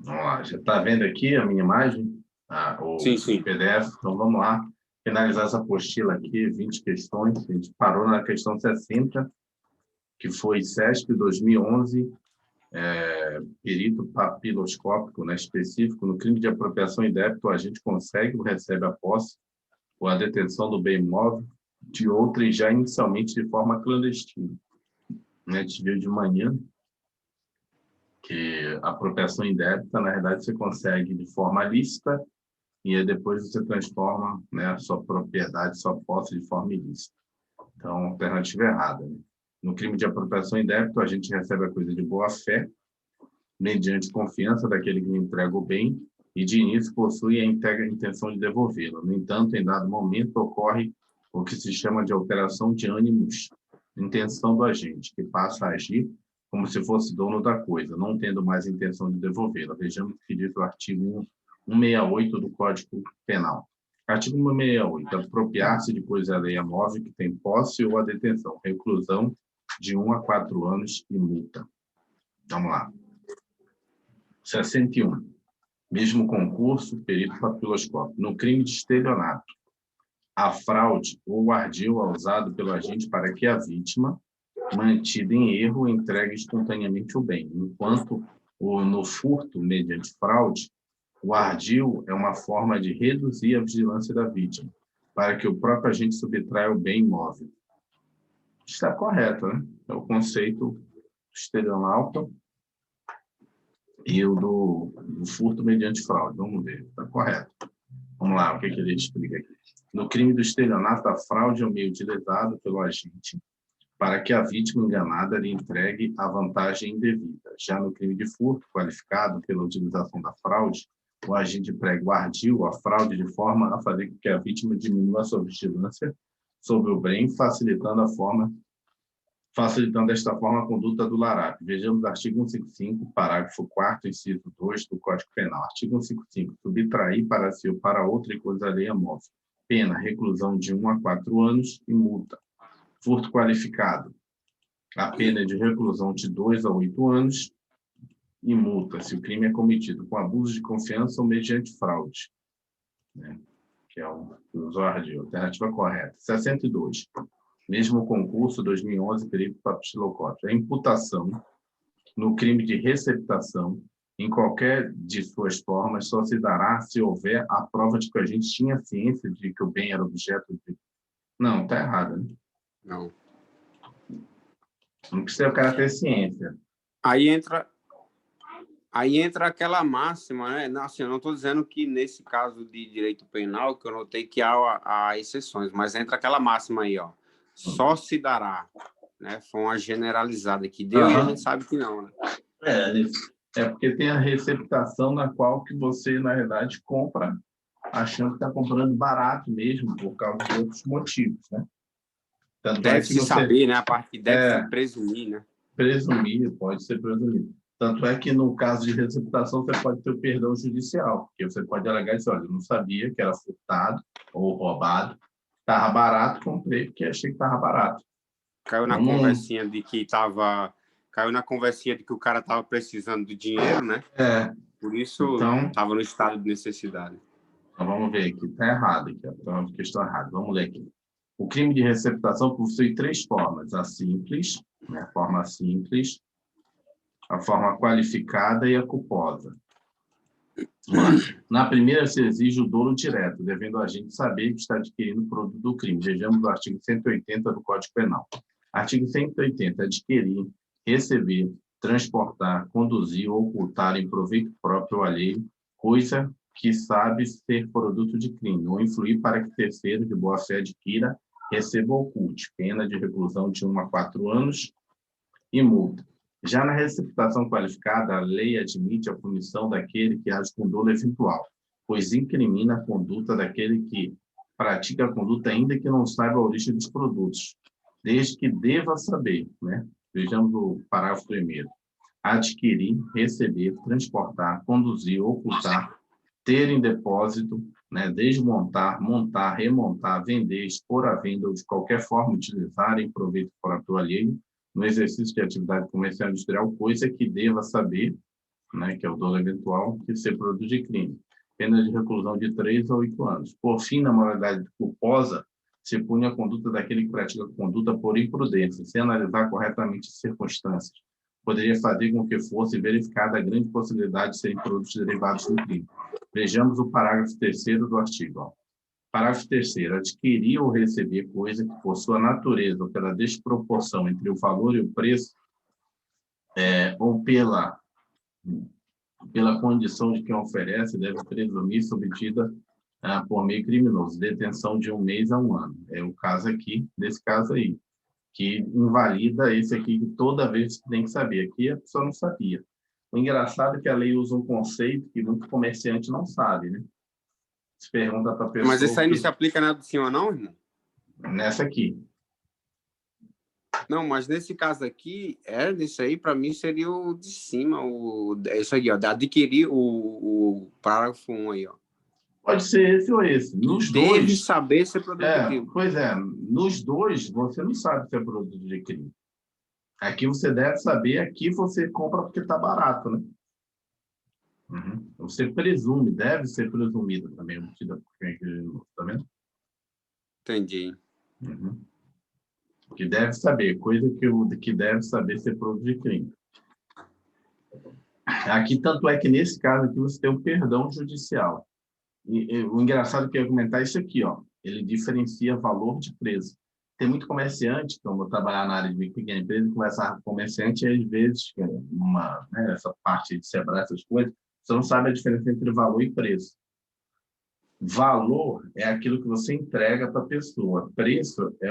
Vamos lá, já está vendo aqui a minha imagem, Sim, o sim. PDF? Então, vamos lá, finalizar essa apostila aqui, 20 questões. A gente parou na questão 60, que foi CESP 2011, perito papiloscópico, né, específico, no crime de apropriação indébita, o agente consegue ou recebe a posse ou a detenção do bem imóvel de outrem já inicialmente de forma clandestina. Né, a gente viu de manhã que a apropriação indébita, na verdade, você consegue de forma lícita e aí depois você transforma, né, a sua propriedade, sua posse de forma ilícita. Então, alternativa errada. Né? No crime de apropriação indébita, a gente recebe a coisa de boa-fé, mediante confiança daquele que entrega o bem e, de início, possui a intenção de devolvê-lo. No entanto, em dado momento, ocorre o que se chama de alteração de ânimos, intenção do agente, que passa a agir como se fosse dono da coisa, não tendo mais intenção de devolvê-la. Vejamos o que diz o artigo 168 do Código Penal. Artigo 168. Apropriar-se de coisa alheia móvel que tem posse ou a detenção. Reclusão de 1 a 4 anos e multa. Vamos lá. 61. Mesmo concurso, perito papiloscópico. No crime de estelionato, a fraude ou o ardil é usado pelo agente para que a vítima, mantida em erro, entregue espontaneamente o bem, enquanto no furto mediante fraude, o ardil é uma forma de reduzir a vigilância da vítima, para que o próprio agente subtraia o bem imóvel. Está correto, né? É o conceito do estelionato e o do furto mediante fraude. Vamos ver, está correto. Vamos lá, o que ele explica aqui. No crime do estelionato, a fraude é o meio utilizado pelo agente para que a vítima enganada lhe entregue a vantagem indevida. Já no crime de furto, qualificado pela utilização da fraude, o agente emprega o ardil, a fraude, de forma a fazer com que a vítima diminua a sua vigilância sobre o bem, facilitando desta forma a conduta do larápio. Vejamos o artigo 155, parágrafo 4º, inciso 2 do Código Penal. Artigo 155. Subtrair para si ou para outra e coisa alheia móvel. Pena, reclusão de 1 a 4 anos e multa. Furto qualificado. A pena é de reclusão de 2 a 8 anos e multa, se o crime é cometido com abuso de confiança ou mediante fraude. Né? Que é o usuário. Alternativa correta. 62. Mesmo concurso 2011, perito papiloscópico. A imputação no crime de receptação, em qualquer de suas formas, só se dará se houver a prova de que a gente tinha ciência de que o bem era objeto de... Não, está errado, né? Não. Não precisa o cara ter ciência. Aí entra aquela máxima, né? Não, assim, eu não estou dizendo que nesse caso de direito penal, que eu notei que há exceções, mas entra aquela máxima aí, ó. Só se dará, né? Foi uma generalizada que deu e a gente sabe que não, né? É porque tem a receptação na qual que você, na verdade, compra achando que está comprando barato mesmo, por causa de outros motivos, né? Tanto Deve-se saber, né? A parte deve-se presumir, né? Presumir, pode ser presumido. Tanto é que, no caso de receptação, você pode ter o perdão judicial, porque você pode alegar e dizer, olha, eu não sabia que era furtado ou roubado, estava barato, comprei porque achei que estava barato. Caiu na conversinha de que o cara estava precisando de dinheiro, né? Por isso, estava no estado de necessidade. Então, vamos ver aqui. Está errado aqui. Então, questão errada. Vamos ler aqui. O crime de receptação possui 3 formas. A simples, né? A forma simples, a forma qualificada e a culposa. Na primeira, se exige o dolo direto, devendo o agente saber que está adquirindo o produto do crime. Vejamos o artigo 180 do Código Penal. Artigo 180. Adquirir, receber, transportar, conduzir ou ocultar em proveito próprio ou alheio, coisa que sabe ser produto de crime, ou influir para que terceiro de boa-fé adquira, receba ou oculte, pena de reclusão de 1 a 4 anos e multa. Já na receptação qualificada, a lei admite a punição daquele que age com dolo eventual, pois incrimina a conduta daquele que pratica a conduta ainda que não saiba a origem dos produtos, desde que deva saber, né? Vejamos o parágrafo 1º. Adquirir, receber, transportar, conduzir, ocultar, ter em depósito, né? Desmontar, montar, remontar, vender, expor à venda ou de qualquer forma utilizar em proveito próprio alheio, no exercício de atividade comercial industrial, coisa que deva saber né, que é o dolo eventual, que ser produto de crime. Pena de reclusão de 3 a 8 anos. Por fim, na moralidade culposa, se pune a conduta daquele que pratica a conduta por imprudência, sem analisar corretamente as circunstâncias. Poderia fazer com que fosse verificada a grande possibilidade de serem produtos derivados do crime. Vejamos o parágrafo 3º do artigo. Ó. Parágrafo 3º. Adquirir ou receber coisa que, por sua natureza ou pela desproporção entre o valor e o preço, ou pela condição de quem oferece, deve presumir-se obtida por meio criminoso, detenção de 1 mês a 1 ano. É o caso aqui, desse caso aí, que invalida esse aqui, que toda vez tem que saber. Aqui a pessoa não sabia. O engraçado é que a lei usa um conceito que muito comerciante não sabe, né? Se pergunta para a pessoa... Mas isso aí não se aplica na do senhor, não, irmão? Nessa aqui. Não, mas nesse caso aqui, isso aí para mim seria o de cima, isso aqui, ó, de adquirir o parágrafo 1 aí, ó. Pode ser esse ou esse. Nos Deve dois... saber se é produto de crime. Pois é, nos dois você não sabe se é produto de crime. Aqui você deve saber, aqui você compra porque está barato, né? Uhum. Você presume, deve ser presumido também, obtida por quem criminoso, tá vendo? Entendi. Uhum. Que deve saber, coisa que deve saber ser produto de crime. Aqui, tanto é que nesse caso aqui você tem um perdão judicial. E o engraçado que eu ia comentar é isso aqui, ó. Ele diferencia valor de preço. Tem muito comerciante, como eu trabalhar na área de micro e pequena empresa, conversar com comerciante, e às vezes, essa parte de separar essas coisas, você não sabe a diferença entre valor e preço. Valor é aquilo que você entrega para a pessoa. Preço é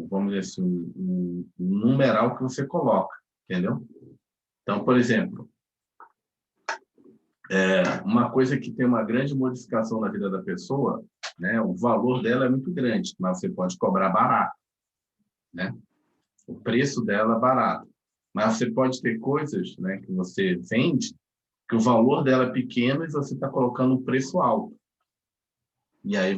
vamos dizer assim, o numeral que você coloca, entendeu? Então, por exemplo, uma coisa que tem uma grande modificação na vida da pessoa, né, o valor dela é muito grande, mas você pode cobrar barato, né? O preço dela é barato. Mas você pode ter coisas, né, que você vende, que o valor dela é pequeno e você está colocando um preço alto. E aí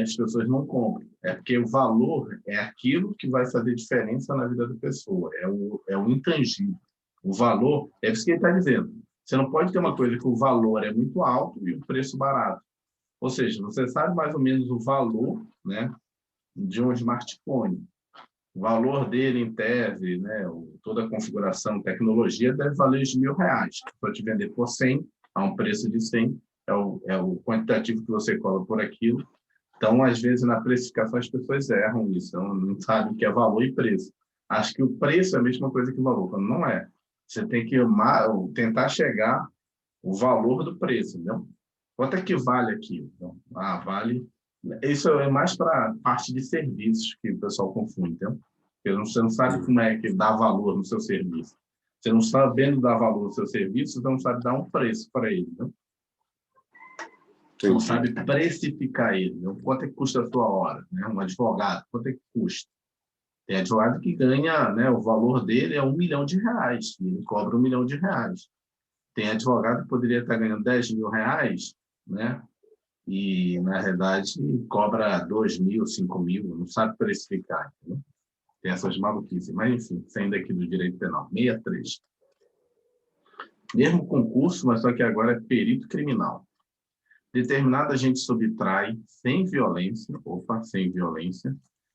as pessoas não compram. É porque o valor é aquilo que vai fazer diferença na vida da pessoa. É o intangível. O valor, é isso que ele está dizendo. Você não pode ter uma coisa que o valor é muito alto e o preço barato. Ou seja, você sabe mais ou menos o valor, né, de um smartphone. O valor dele, em tese, né, toda a configuração, tecnologia, deve valer os R$1.000. Para te vender por 100, a um preço de 100, é o quantitativo que você cobra por aquilo. Então, às vezes, na precificação, as pessoas erram isso. Então, não sabem o que é valor e preço. Acho que o preço é a mesma coisa que o valor, quando não é. Você tem que tentar chegar o valor do preço, entendeu? Quanto é que vale aquilo? Então, vale... Isso é mais para a parte de serviços que o pessoal confunde, entendeu? Porque você não sabe como é que dá valor no seu serviço. Você não sabendo dar valor no seu serviço, você não sabe dar um preço para ele, entendeu? Você não sabe precificar ele. Entendeu? Quanto é que custa a sua hora? Né? Um advogado, quanto é que custa? Tem advogado que ganha, né, o valor dele é R$1 milhão, e ele cobra R$1 milhão. Tem advogado que poderia estar ganhando R$10.000, né, e, na realidade, cobra 2.000, 5.000, não sabe precificar. Entendeu? Tem essas maluquices. Mas, enfim, saindo aqui do direito penal. 63. Mesmo concurso, mas só que agora é perito criminal. Determinado agente subtrai, sem violência,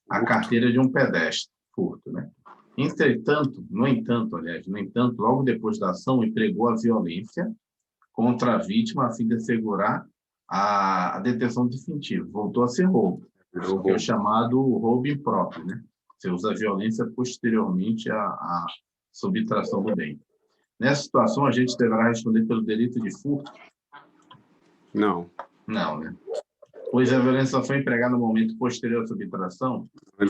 a carteira de um pedestre, furto, né? No entanto, logo depois da ação, empregou a violência contra a vítima a fim de assegurar a detenção definitiva. Voltou a ser roubo, que é o chamado roubo impróprio, né? Você usa a violência posteriormente à subtração do bem. Nessa situação, a gente deverá responder pelo delito de furto? Não. Não, né? Pois a violência só foi empregada no momento posterior à subtração?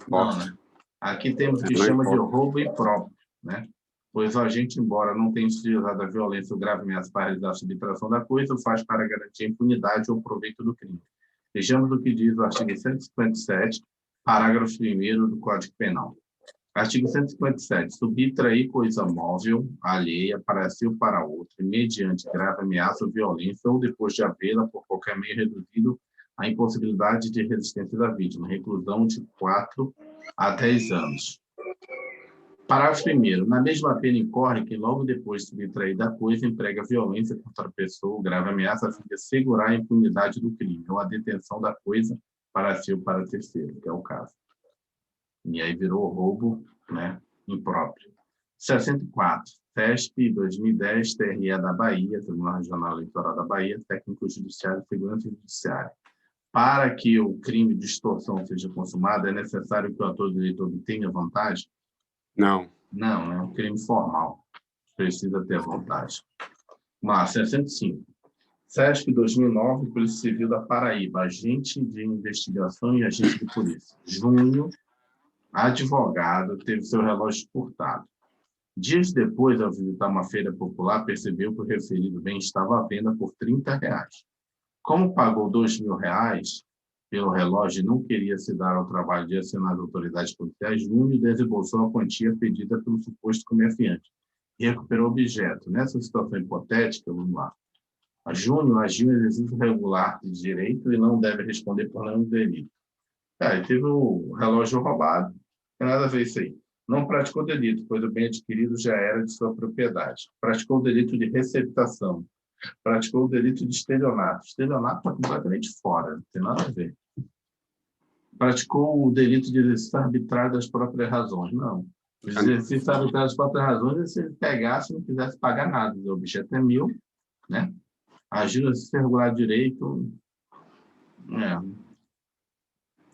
Não, né? Aqui temos o que chama de roubo impróprio, né? Pois o agente, embora não tenha utilizado a violência ou grave ameaça para realizar a subtração da coisa, o faz para garantir a impunidade ou proveito do crime. Vejamos o que diz o artigo 157, parágrafo 1º do Código Penal. Artigo 157. Subtrair coisa móvel, alheia, para si ou para outro, mediante grave ameaça ou violência, ou depois de havê-la por qualquer meio reduzido à impossibilidade de resistência da vítima. Reclusão de 4 a 10 anos. Parágrafo 1º. Na mesma pena incorre que, logo depois de subtrair da coisa, emprega violência contra a pessoa ou grave ameaça a fim de assegurar a impunidade do crime, ou a detenção da coisa para si ou para terceiro, que é o caso. E aí virou roubo, né, impróprio. 64. CESP 2010, TRE da Bahia, Tribunal Regional Eleitoral da Bahia, Técnico Judiciário e Segurança Judiciária. Para que o crime de extorsão seja consumado, é necessário que o ator do direito obtenha vantagem? Não. Não, é um crime formal. Precisa ter vantagem. Vamos lá, 65. CESP 2009, Polícia Civil da Paraíba, agente de investigação e agente de polícia. Junho, advogado, teve seu relógio furtado. Dias depois, ao visitar uma feira popular, percebeu que o referido bem estava à venda por R$ 30. Como pagou R$ 2.000 pelo relógio e não queria se dar ao trabalho de acionar as autoridades policiais, Júnior desembolsou a quantia pedida pelo suposto comerciante e recuperou o objeto. Nessa situação hipotética, vamos lá. A Júnior agiu em exercício regular de direito e não deve responder por nenhum delito. Ele teve o relógio roubado, não tem nada a ver isso aí. Não praticou delito, pois o bem adquirido já era de sua propriedade. Praticou o delito de receptação. Praticou o delito de estelionato. Estelionato está completamente fora, não tem nada a ver. Praticou o delito de exercício arbitrário das próprias razões. Não. O exercício arbitrário das próprias razões é se ele pegasse e não quisesse pagar nada. O objeto é meu, né? Agiu a se regular direito.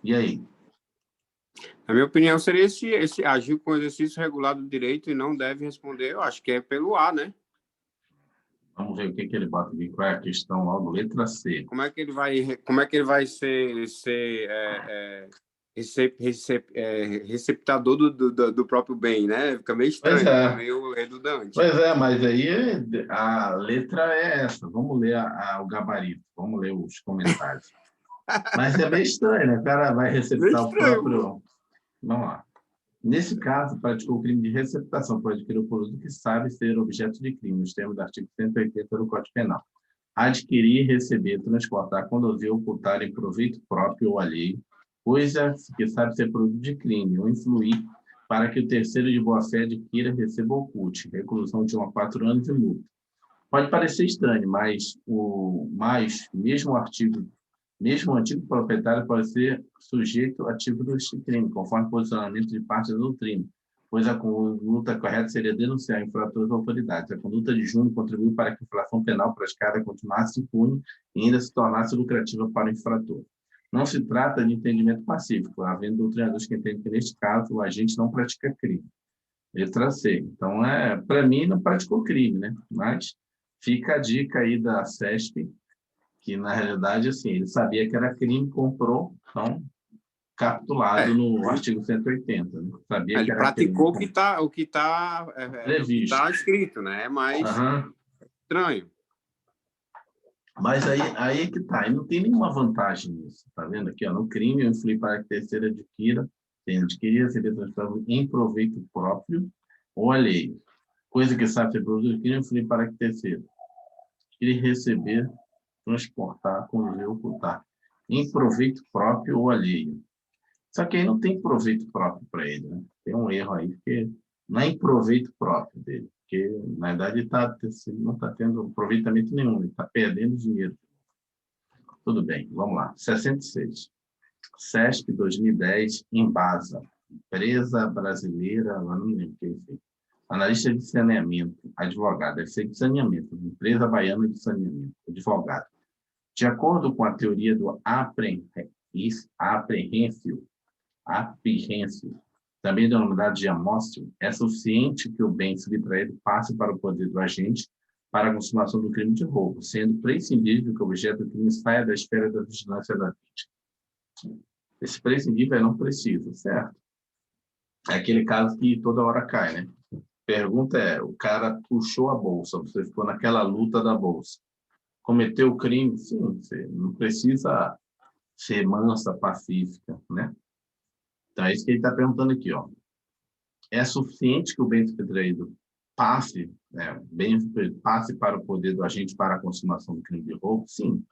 E aí? Na minha opinião, seria esse agir com exercício regular do direito e não deve responder, eu acho que é pelo A, né? Vamos ver o que ele bota aqui. Qual é a questão logo? Letra C. Como é que ele vai ser receptador do próprio bem, né? Fica meio estranho, fica meio redundante. Pois é, mas aí a letra é essa. Vamos ler o gabarito, vamos ler os comentários. Mas é meio estranho, né? O cara vai receptar o próprio... Vamos lá. Nesse caso, praticou o crime de receptação, pois adquiriu o produto que sabe ser objeto de crime, nos termos do artigo 180 do Código Penal. Adquirir, receber, transportar, conduzir, ocultar em proveito próprio ou alheio, coisa que sabe ser produto de crime, ou influir para que o terceiro de boa-fé adquira, receba ou oculte, reclusão de 1 a 4 anos e multa. Pode parecer estranho, mas mesmo o antigo proprietário pode ser sujeito ativo deste crime, conforme o posicionamento de parte da doutrina, pois a conduta correta seria denunciar infratores às autoridades. A conduta de Júnior contribuiu para que a infração penal praticada continuasse impune e ainda se tornasse lucrativa para o infrator. Não se trata de entendimento pacífico, havendo doutrinadores que entendem que, neste caso, o agente não pratica crime. Letra C. Então, para mim, não praticou crime, né? Mas fica a dica aí da CESP, que, na realidade, assim, ele sabia que era crime, comprou, então, capitulado no artigo 180. Né? Sabia ele que era praticou crime. o que está escrito, né? É mais estranho. Mas aí é que tá, e não tem nenhuma vantagem nisso, tá vendo aqui, ó, no crime, eu influir para que terceiro adquira, receber transtorno em proveito próprio ou alheio, coisa que sabe ser produto de crime, influir para que terceiro adquire, receber, transportar, conduzir, ocultar, em proveito próprio ou alheio. Só que aí não tem proveito próprio para ele, né? Tem um erro aí, porque não é em proveito próprio dele, porque, na verdade, ele não está tendo aproveitamento nenhum, ele está perdendo dinheiro. Tudo bem, vamos lá. 66. CESP 2010, Embasa, empresa brasileira, agora não lembro quem foi. Analista de saneamento, advogado, deve ser de saneamento, empresa baiana de saneamento, advogado. De acordo com a teoria do aprehensive, também denominado de amóstil, é suficiente que o bem subtraído passe para o poder do agente para a consumação do crime de roubo, sendo prescindível que o objeto do crime saia da esfera da vigilância da vítima. Esse prescindível não precisa, certo? É aquele caso que toda hora cai, né? Pergunta é, o cara puxou a bolsa, você ficou naquela luta da bolsa. Cometeu o crime? Sim, você não precisa ser mansa, pacífica, né? Então, é isso que ele está perguntando aqui, ó. É suficiente que o bem subtraído passe, passe para o poder do agente para a consumação do crime de roubo? Sim.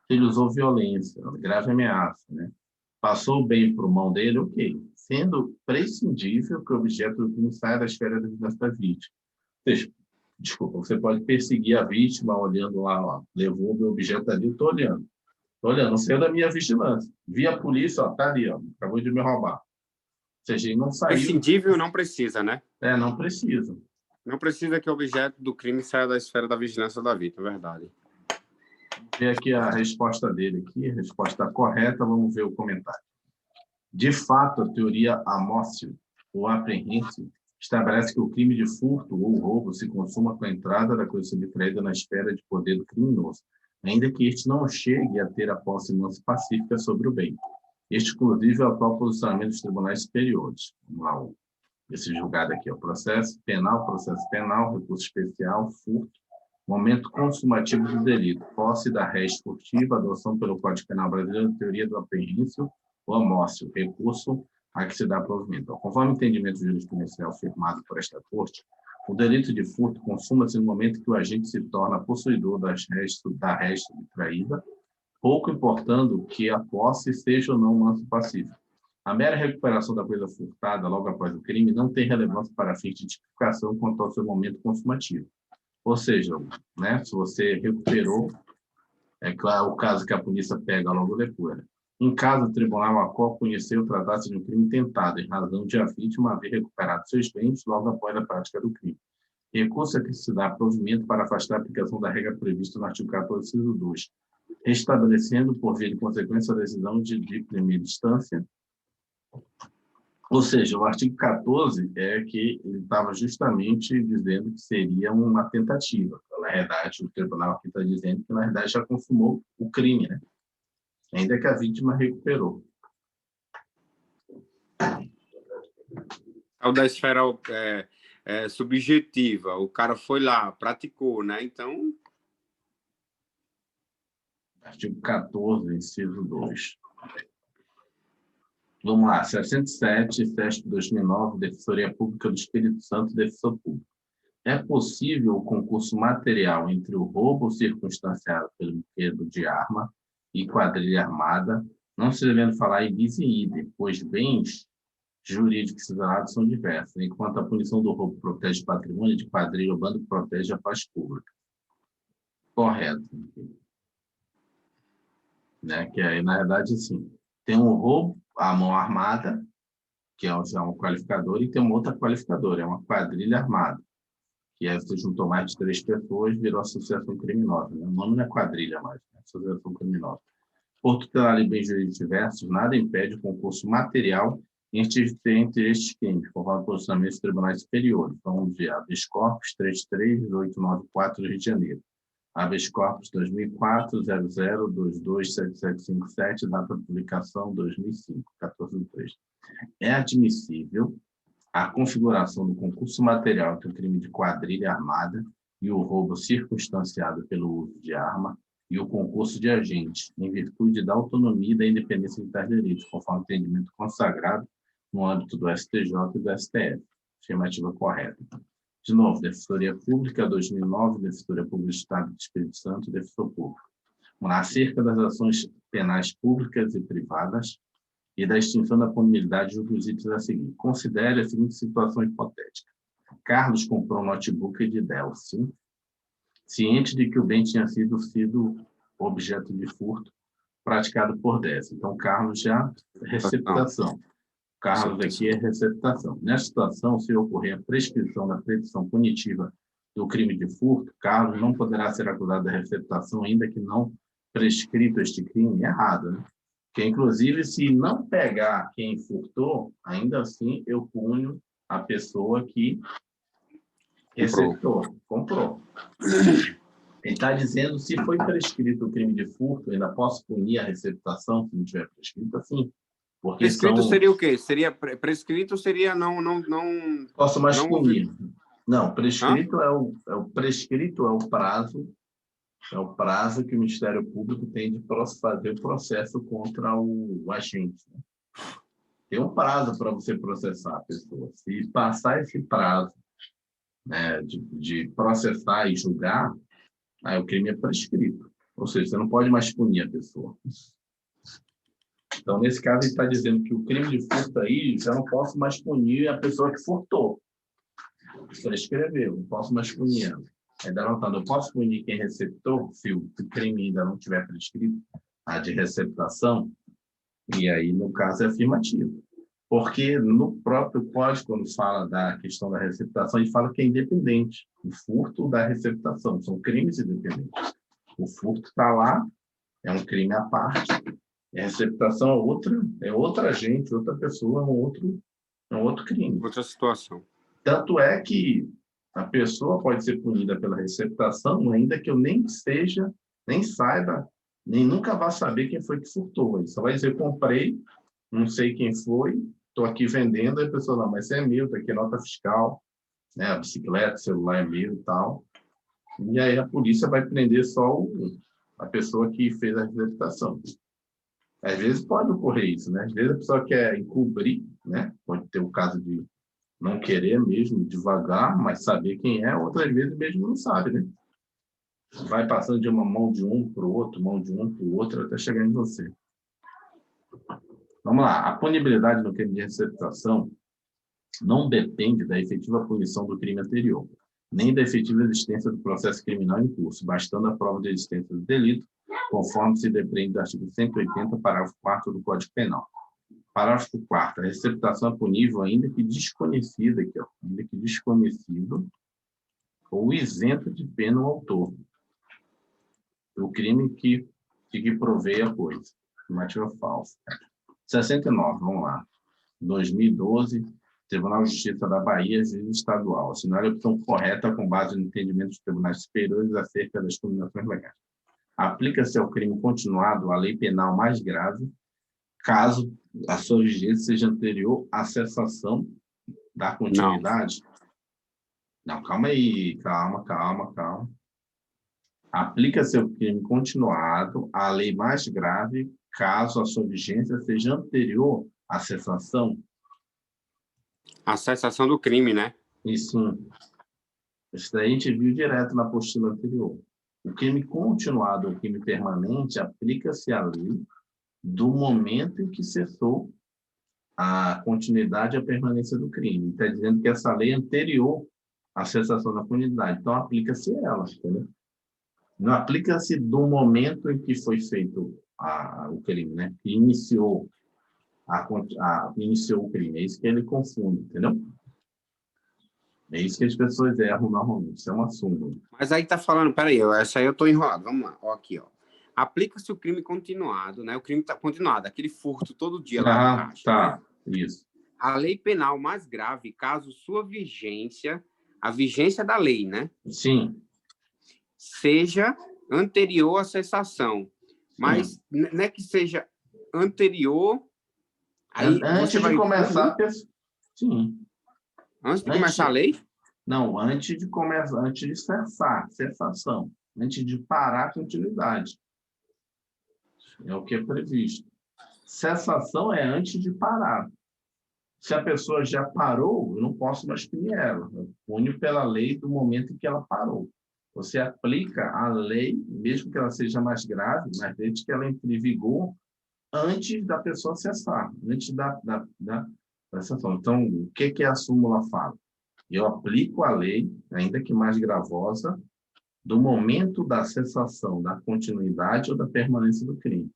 Ele usou violência, grave ameaça, né? Passou o bem para a mão dele, ok. sendo prescindível que o objeto do crime saia da esfera da vigilância da vítima. Ou seja, desculpa, você pode perseguir a vítima olhando lá, ó, levou o meu objeto ali, eu estou olhando. Estou olhando, não saiu da minha vigilância. Vi a polícia, ó, tá ali, ó, acabou de me roubar. Ou seja, ele não saiu. Prescindível não precisa, né? Não precisa. Não precisa que o objeto do crime saia da esfera da vigilância da vítima, é verdade. Vamos ver aqui a resposta dele aqui, a resposta correta, vamos ver o comentário. De fato, a teoria amócio ou aprehensive estabelece que o crime de furto ou roubo se consuma com a entrada da coisa subtraída na esfera de poder do criminoso, ainda que este não chegue a ter a posse mansa pacífica sobre o bem. Este, inclusive, é o atual posicionamento dos tribunais superiores. Vamos lá, esse julgado aqui, processo penal, recurso especial, furto, momento consumativo do delito, posse da res furtiva, adoção pelo Código Penal Brasileiro, teoria do aprehensive ou amócio, recurso a que se dá provimento. Conforme o entendimento jurisprudencial firmado por esta Corte, o delito de furto consuma-se no momento que o agente se torna possuidor da res subtraída, pouco importando que a posse seja ou não manso pacífico. A mera recuperação da coisa furtada logo após o crime não tem relevância para fins de tipificação quanto ao seu momento consumativo. Ou seja, né, se você recuperou, é claro o caso que a polícia pega logo depois. Em caso o tribunal a qual conheceu tratar-se de um crime tentado, em razão de a vítima haver recuperado seus bens logo após a prática do crime. Recurso a que se dá provimento para afastar a aplicação da regra prevista no artigo 14, inciso 2, estabelecendo, por via de consequência, a decisão de primeira instância. Ou seja, o artigo 14 é que ele estava justamente dizendo que seria uma tentativa. Na verdade, o tribunal aqui está dizendo que, na verdade, já consumou o crime, né? Ainda que a vítima recuperou. O da esfera subjetiva, o cara foi lá, praticou, né? Então... Artigo 14, inciso 2. Vamos lá, 67, SESP 2009, Defensoria Pública do Espírito Santo, Defensor Público. É possível o concurso material entre o roubo circunstanciado pelo enredo de arma e quadrilha armada, não se devendo falar em bis e idem, pois bens jurídicos isolados são diversos, enquanto a punição do roubo protege o patrimônio, de quadrilha ou bando protege a paz pública. Correto. Né? Que aí, na verdade, assim, tem um roubo à mão armada, que é um qualificador, e tem uma outra qualificadora, é uma quadrilha armada, que aí você juntou mais de 3 pessoas, virou associação criminosa. Né? O nome não é quadrilha mais, é associação criminosa. Por tutelar e bens jurídicos diversos, nada impede o concurso material entre estes crimes, conforme o posicionamento dos tribunais superiores. Vamos ver habeas corpus 33894 do Rio de Janeiro. Habeas corpus 2004, 00227757, data de publicação 2005, 14/3. É admissível a configuração do concurso material entre o crime de quadrilha armada e o roubo circunstanciado pelo uso de arma e o concurso de agentes, em virtude da autonomia e da independência de tais direitos, conforme o entendimento consagrado no âmbito do STJ e do STF. Afirmativa correta. De novo, Defensoria Pública 2009, Defensoria Pública do Estado do Espírito Santo, Defensor Público. Acerca das ações penais públicas e privadas e da extinção da punibilidade junto aos itens a seguir. Considere a seguinte situação hipotética. Carlos comprou um notebook de Dell, sim? Ciente de que o bem tinha sido objeto de furto praticado por Décio. Então, Carlos já receptação. Carlos aqui é receptação. Nessa situação, se ocorrer a prescrição da prescrição punitiva do crime de furto, Carlos não poderá ser acusado da receptação, ainda que não prescrito este crime. Errado, né? Porque, inclusive, se não pegar quem furtou, ainda assim eu punho a pessoa que receptou, comprou. Ele está dizendo, se foi prescrito o crime de furto, ainda posso punir a receptação se não tiver prescrito, assim. Porque prescrito seria o quê? Prescrito seria não posso mais punir. Não, prescrito prescrito é o prazo. É o prazo que o Ministério Público tem de fazer o processo contra o agente. Né? Tem um prazo para você processar a pessoa. Se passar esse prazo, né, de processar e julgar, aí o crime é prescrito. Ou seja, você não pode mais punir a pessoa. Então, nesse caso, ele está dizendo que o crime de furto aí já não posso mais punir a pessoa que furtou. Você escreveu, não posso mais punir ela. Ainda anotando, eu posso punir quem receptou, se o crime ainda não tiver prescrito, a de receptação, e aí, no caso, é afirmativo. Porque no próprio código, quando fala da questão da receptação, ele fala que é independente. O furto da receptação são crimes independentes. O furto está lá, é um crime à parte, e a receptação é outra agente, outra pessoa, é um outro crime. Outra situação. Tanto é que a pessoa pode ser punida pela receptação, ainda que eu nem seja, nem saiba, nem nunca vá saber quem foi que furtou. Ele só vai dizer, comprei, não sei quem foi, estou aqui vendendo, aí a pessoa, não, mas isso é meu, está aqui nota fiscal, né? A bicicleta, o celular é meu e tal. E aí a polícia vai prender só a pessoa que fez a receptação. Às vezes pode ocorrer isso, né? Às vezes a pessoa quer encobrir, né? Pode ter o caso de não querer mesmo, devagar, mas saber quem é, outras vezes mesmo não sabe, né? Vai passando de uma mão de um para o outro, mão de um para o outro, até chegar em você. Vamos lá. A punibilidade no crime de receptação não depende da efetiva punição do crime anterior, nem da efetiva existência do processo criminal em curso, bastando a prova de existência do delito, conforme se depreende do artigo 180, parágrafo 4º do Código Penal. Parágrafo 4º. A receptação é punível ainda que desconhecida, aqui, ó, ainda que desconhecido ou isento de pena o autor do crime que provei a coisa. Afirmativa falsa. 69, vamos lá. 2012, Tribunal de Justiça da Bahia, juiz estadual. Assinar a opção correta com base no entendimento dos tribunais superiores acerca das combinações legais. Aplica-se ao crime continuado a lei penal mais grave, caso a sua vigência seja anterior à cessação da continuidade. Não, calma aí, calma. Aplica-se ao crime continuado a lei mais grave, caso a sua vigência seja anterior à cessação. A cessação do crime, né? Isso daí a gente viu direto na apostila anterior. O crime continuado, o crime permanente, aplica-se à lei do momento em que cessou a continuidade e a permanência do crime. Está dizendo que essa lei é anterior à cessação da punidade. Então, aplica-se ela, entendeu? Não aplica-se do momento em que foi feito o crime, né? Que iniciou o crime. É isso que ele confunde, entendeu? É isso que as pessoas erram normalmente. Isso é uma súmula. Mas aí tá falando, peraí, essa aí eu tô enrolado. Vamos lá, ó, aqui, ó. Aplica-se o crime continuado, né? O crime tá continuado, aquele furto todo dia lá na caixa. Tá, né? Isso. A lei penal mais grave, caso sua vigência, a vigência da lei, né? Sim. Seja anterior à cessação. Mas não é que seja anterior. Aí antes de começar. Sim. Antes de começar a lei? Não, antes de começar, antes de cessação, antes de parar a continuidade. É o que é previsto. Cessação é antes de parar. Se a pessoa já parou, eu não posso mais punir ela. Eu punho pela lei do momento em que ela parou. Você aplica a lei, mesmo que ela seja mais grave, mas desde que ela entre em vigor antes da pessoa cessar, antes da cessação. Então, o que a súmula fala? Eu aplico a lei, ainda que mais gravosa, do momento da cessação, da continuidade ou da permanência do crime.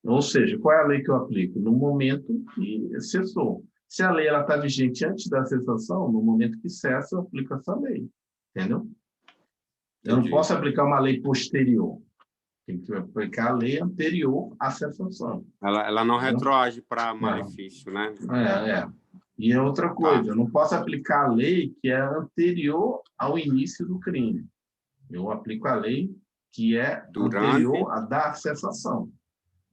Ou seja, qual é a lei que eu aplico? No momento que cessou. Se a lei está vigente antes da cessação, no momento que cessa, eu aplico essa lei. Entendeu? Eu não posso aplicar uma lei posterior. Tem que aplicar a lei anterior à cessação. Ela não retroage para malefício, né? E é outra coisa, eu não posso aplicar a lei que é anterior ao início do crime. Eu aplico a lei que é anterior à da cessação.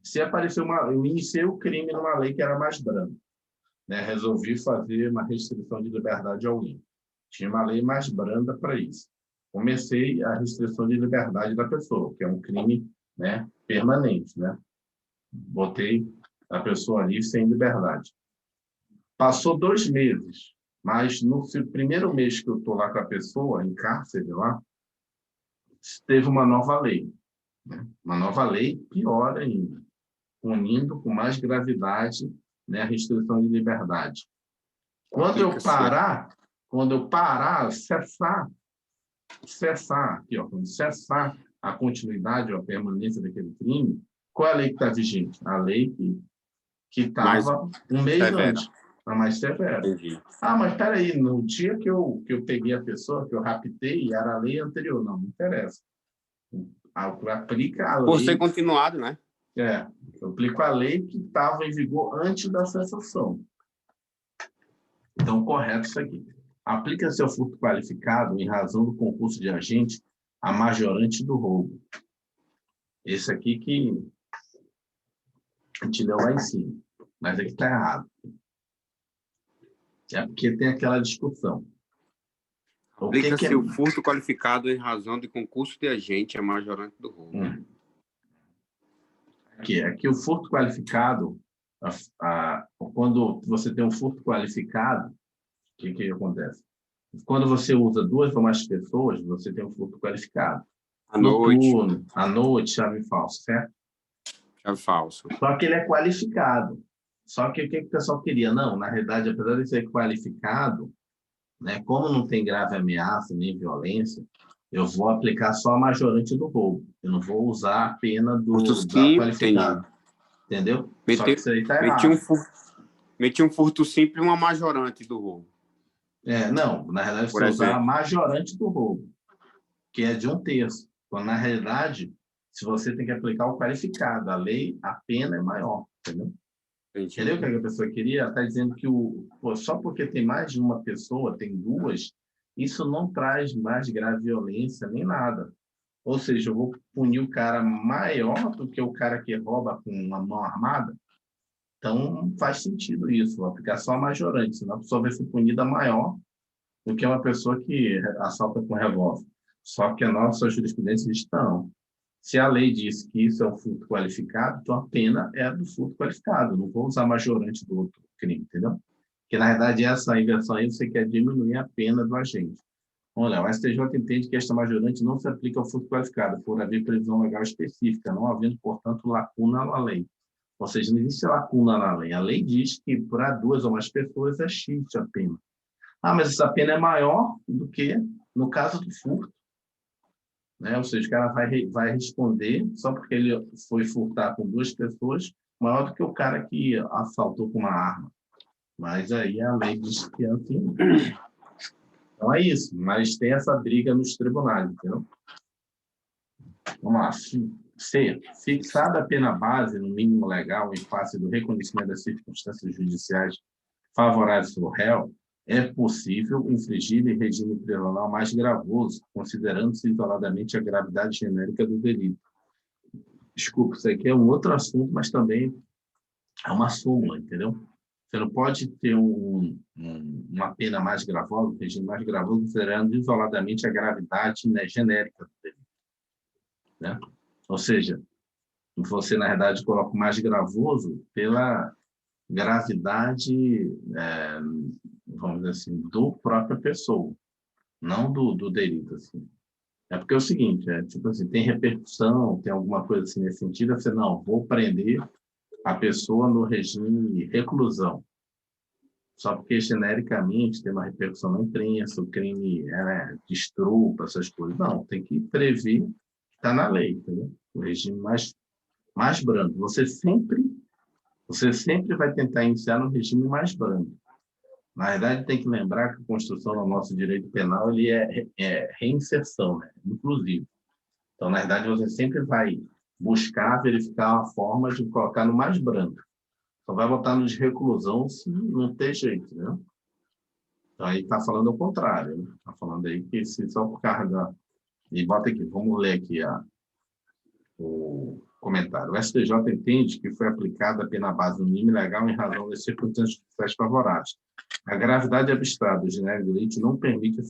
Se aparecer eu iniciei o crime numa lei que era mais branda, né? Resolvi fazer uma restrição de liberdade a alguém. Tinha uma lei mais branda para isso. Comecei a restrição de liberdade da pessoa, que é um crime, né, permanente, né? Botei a pessoa ali sem liberdade. Passou 2 meses, mas no primeiro mês que eu estou lá com a pessoa, em cárcere lá, teve uma nova lei. Né? Uma nova lei pior ainda. punindo com mais gravidade, né, a restrição de liberdade. Quando eu parar, cessar, aqui, ó, quando cessar a continuidade ou a permanência daquele crime, qual é a lei que está vigente? A lei que estava um mês antes, a mais severa. Entendi. Mas espera aí, no dia que eu peguei a pessoa, que eu raptei, era a lei anterior. Não interessa. Aplica a lei... Por ser continuado, né? Eu aplico a lei que estava em vigor antes da cessação. Então, correto isso aqui. Aplica-se ao furto qualificado em razão do concurso de agente a majorante do roubo. Esse aqui que a gente leu lá em cima. Mas aqui está errado. É porque tem aquela discussão. Aplica-se o furto qualificado em razão de concurso de agente a majorante do roubo. Aqui o furto qualificado, quando você tem um furto qualificado, o que acontece? Quando você usa 2 ou mais pessoas, você tem um furto qualificado. Noturno, à noite, chave falsa, certo? Chave falsa. Só que ele é qualificado. Só que o que o pessoal queria? Não, na realidade, apesar de ser qualificado, né, como não tem grave ameaça nem violência, eu vou aplicar só a majorante do roubo. Eu não vou usar a pena do qualificado. Entendeu? Só que isso aí está errado. Meti um furto simples e uma majorante do roubo. Não, na realidade, você usar a majorante do roubo, que é de 1/3. Quando, na realidade, se você tem que aplicar o qualificado, a pena é maior, entendeu? Entendeu o que a pessoa queria? Está dizendo que só porque tem mais de uma pessoa, tem 2, isso não traz mais grave violência nem nada. Ou seja, eu vou punir o cara maior do que o cara que rouba com uma mão armada. Então, faz sentido isso, vou aplicar só a majorante, senão a pessoa vai ser punida maior do que uma pessoa que assalta com revólver. Só que a nossa jurisprudência diz não. Se a lei diz que isso é um furto qualificado, então a pena é do furto qualificado. Não vou usar majorante do outro crime, entendeu? Porque, na verdade, essa inversão aí você quer diminuir a pena do agente. Olha, o STJ entende que esta majorante não se aplica ao furto qualificado, por haver previsão legal específica, não havendo, portanto, lacuna na lei. Ou seja, não existe lacuna na lei. A lei diz que para 2 ou mais pessoas é X a pena. Mas essa pena é maior do que no caso do furto. Né? Ou seja, o cara vai responder só porque ele foi furtar com 2 pessoas, maior do que o cara que assaltou com uma arma. Mas aí a lei diz que é assim. Então é isso, mas tem essa briga nos tribunais, entendeu? Vamos lá. C. Fixada a pena base no mínimo legal em face do reconhecimento das circunstâncias judiciais favoráveis ao réu, é possível infligir em regime prisional mais gravoso, considerando-se isoladamente a gravidade genérica do delito. Desculpa, isso aqui é um outro assunto, mas também é uma súmula, entendeu? Você não pode ter uma pena mais gravosa, um regime mais gravoso, considerando isoladamente a gravidade, né, genérica do delito. Né? Ou seja, você, na verdade, coloca o mais gravoso pela gravidade, vamos dizer assim, do própria pessoa, não do delito. Assim. É porque é o seguinte, tipo assim, tem repercussão, tem alguma coisa assim nesse sentido, você não, vou prender a pessoa no regime reclusão. Só porque, genericamente, tem uma repercussão na imprensa, o crime de estupro, essas coisas. Não, tem que prever que está na lei, entendeu? O regime mais brando. Você sempre vai tentar iniciar no regime mais brando. Na verdade, tem que lembrar que a construção do nosso direito penal ele é reinserção, né? Inclusive. Então, na verdade, você sempre vai buscar verificar a forma de colocar no mais brando. Só vai botar no de reclusão se não ter jeito, né? Então, aí está falando ao contrário. Está, né? Tá falando aí que se só por causa da... E bota aqui, vamos ler aqui o comentário. O STJ entende que foi aplicada a pena base no mínimo legal em razão das circunstâncias judiciais favoráveis. A gravidade abstrata do genérico do delito não permite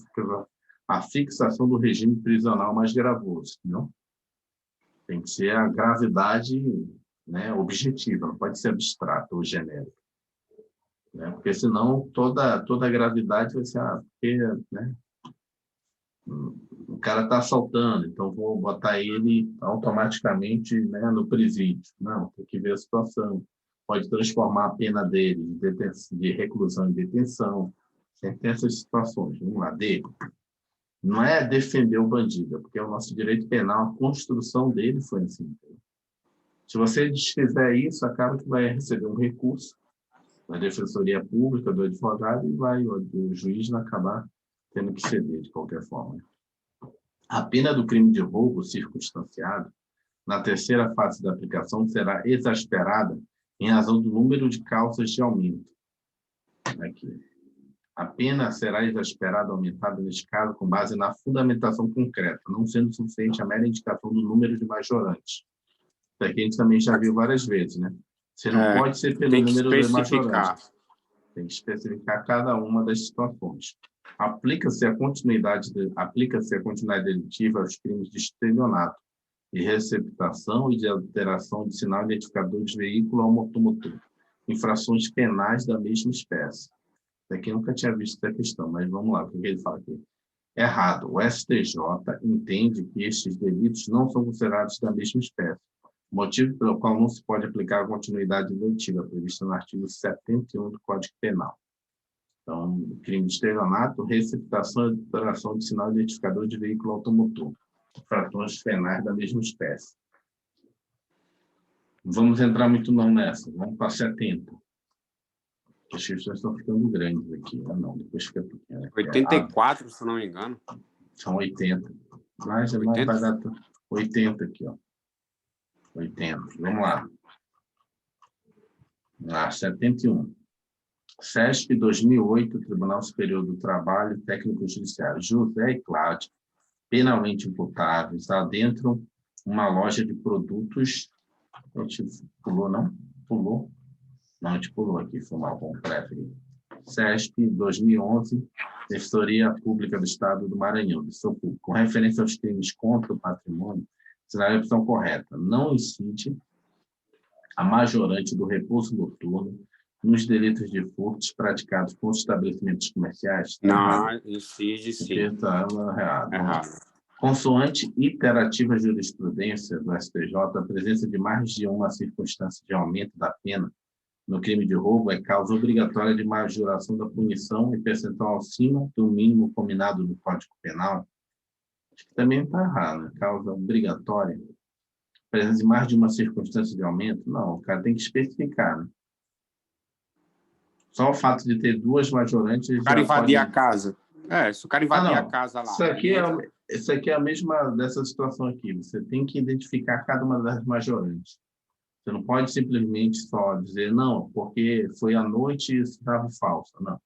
a fixação do regime prisional mais gravoso. Não? Tem que ser a gravidade, né, objetiva, não pode ser abstrata ou genérica. Né? Porque senão toda a gravidade vai ser... né? O cara está assaltando, então vou botar ele automaticamente, né, no presídio. Não, tem que ver a situação. Pode transformar a pena dele de reclusão em detenção. Sempre tem essas situações. Vamos lá, D. Não é defender o bandido, porque o nosso direito penal, a construção dele foi assim. Se você desfizer isso, acaba que vai receber um recurso da Defensoria Pública, do advogado, e o juiz vai acabar tendo que ceder de qualquer forma. A pena do crime de roubo circunstanciado, na terceira fase da aplicação, será exasperada em razão do número de causas de aumento. Aqui. A pena será exasperada, aumentada, neste caso, com base na fundamentação concreta, não sendo suficiente a mera indicação do número de majorantes. Isso aqui a gente também já viu várias vezes, né? Você não pode ser pelo número de majorantes. Tem que especificar cada uma das situações. Aplica-se a continuidade delitiva aos crimes de estelionato, de receptação e de alteração de sinal identificador de veículo ao motomotor, infrações penais da mesma espécie. Daqui eu nunca tinha visto essa questão, mas vamos lá, o que ele fala aqui? Errado. O STJ entende que estes delitos não são considerados da mesma espécie, motivo pelo qual não se pode aplicar a continuidade delitiva prevista no artigo 71 do Código Penal. Então, crime de estelionato, receptação e alteração de sinal identificador de veículo automotor, infrações penais da mesma espécie. Vamos entrar muito não nessa, vamos para 70. As questões estão ficando grandes aqui. Não, depois fica pequena. 84, se não me engano. São 80. Mas 80? Vai dar 80 aqui, ó. 80. Vamos lá. 71. SESP 2008, Tribunal Superior do Trabalho, Técnico Judiciário. José e Cláudio, penalmente imputáveis, adentram uma loja de produtos. A gente pulou, não? Pulou? Não, a gente pulou aqui, foi mal, bom, prefere. SESP 2011, Defensoria Pública do Estado do Maranhão, com referência aos crimes contra o patrimônio, será a opção correta. Não incide a majorante do repouso noturno nos delitos de furtos praticados por estabelecimentos comerciais? Não, incide sim. Está errado. Consoante iterativa jurisprudência do STJ, a presença de mais de uma circunstância de aumento da pena no crime de roubo é causa obrigatória de majoração da punição e percentual acima do mínimo combinado no Código Penal. Acho que também está errado, né? Causa obrigatória. Presença de mais de uma circunstância de aumento? Não, o cara tem que especificar, né? Só o fato de ter duas majorantes... O cara invadir a casa. Se o cara invadir a casa lá... Isso aqui é a mesma dessa situação aqui. Você tem que identificar cada uma das majorantes. Você não pode simplesmente só dizer, não, porque foi à noite e estava falsa. Não.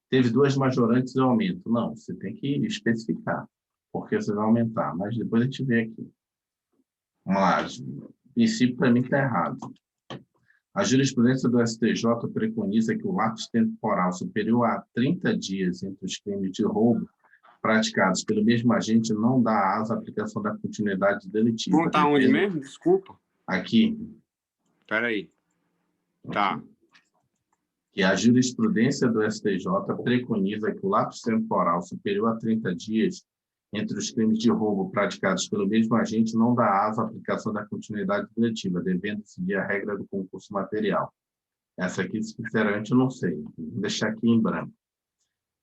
Teve duas majorantes e aumento. Não, você tem que especificar, porque você vai aumentar. Mas depois a gente vê aqui. Vamos lá. O princípio, para mim, está errado. A jurisprudência do STJ preconiza que o lapso temporal superior a 30 dias entre os crimes de roubo praticados pelo mesmo agente não dá asa à aplicação da continuidade delitiva. Não está onde mesmo? Desculpa. Aqui. Espera aí. Tá. Que a jurisprudência do STJ preconiza que o lapso temporal superior a 30 dias entre os crimes de roubo praticados pelo mesmo agente não dá asa à aplicação da continuidade delitiva, devendo seguir a regra do concurso material. Essa aqui, sinceramente, eu não sei. Vou deixar aqui em branco.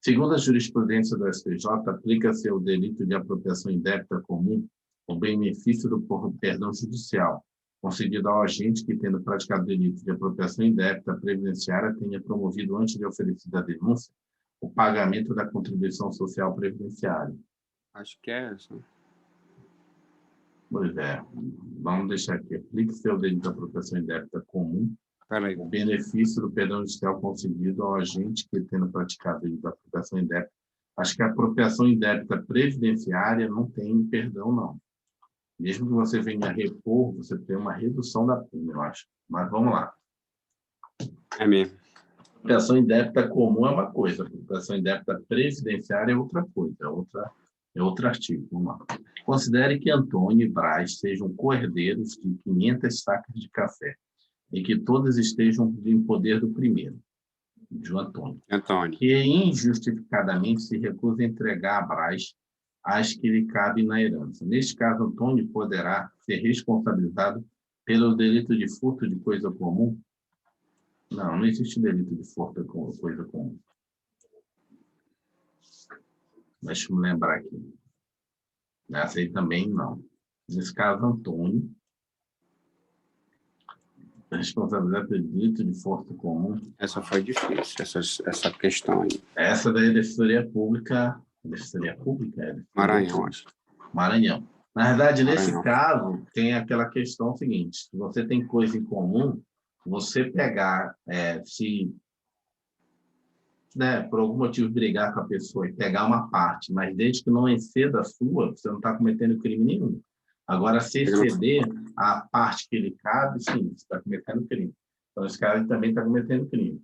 Segundo a jurisprudência do STJ, aplica-se ao delito de apropriação indébita comum o benefício do perdão judicial, concedido ao agente que, tendo praticado delito de apropriação indébita previdenciária, tenha promovido, antes de oferecida a denúncia, o pagamento da contribuição social previdenciária. Acho que é essa. Pois é. Vamos deixar aqui. Aplica-se ao delito de apropriação indébita comum o benefício do perdão judicial concedido ao agente que, tendo praticado delito de apropriação indébita. Acho que a apropriação indébita previdenciária não tem perdão, não. Mesmo que você venha repor, você tem uma redução da pena, eu acho. Mas vamos lá. É mesmo. Apropriação indébita comum é uma coisa, apropriação indébita previdenciária é outra coisa, é outro artigo. Vamos lá. Considere que Antônio e Brás sejam coerdeiros de 500 sacas de café e que todas estejam em poder do primeiro, de Antônio. Que injustificadamente se recusa a entregar a Brás as que lhe cabem na herança. Neste caso, Antônio poderá ser responsabilizado pelo delito de furto de coisa comum? Não, não existe delito de furto de coisa comum. Deixa eu me lembrar aqui. Essa aí também não. Nesse caso, Antônio, responsabilidade pelo delito de furto comum. Essa foi difícil, essa questão aí. Essa daí é Defensoria Pública. Defensoria Pública? É Maranhão, acho. Maranhão. Na verdade, nesse Maranhão. caso, tem aquela questão seguinte: se você tem coisa em comum, você pegar, se né, por algum motivo brigar com a pessoa e pegar uma parte, mas desde que não exceda a sua, você não está cometendo crime nenhum. Agora, se exceder a parte que lhe cabe, sim, você está cometendo crime. Então, esse cara também está cometendo crime.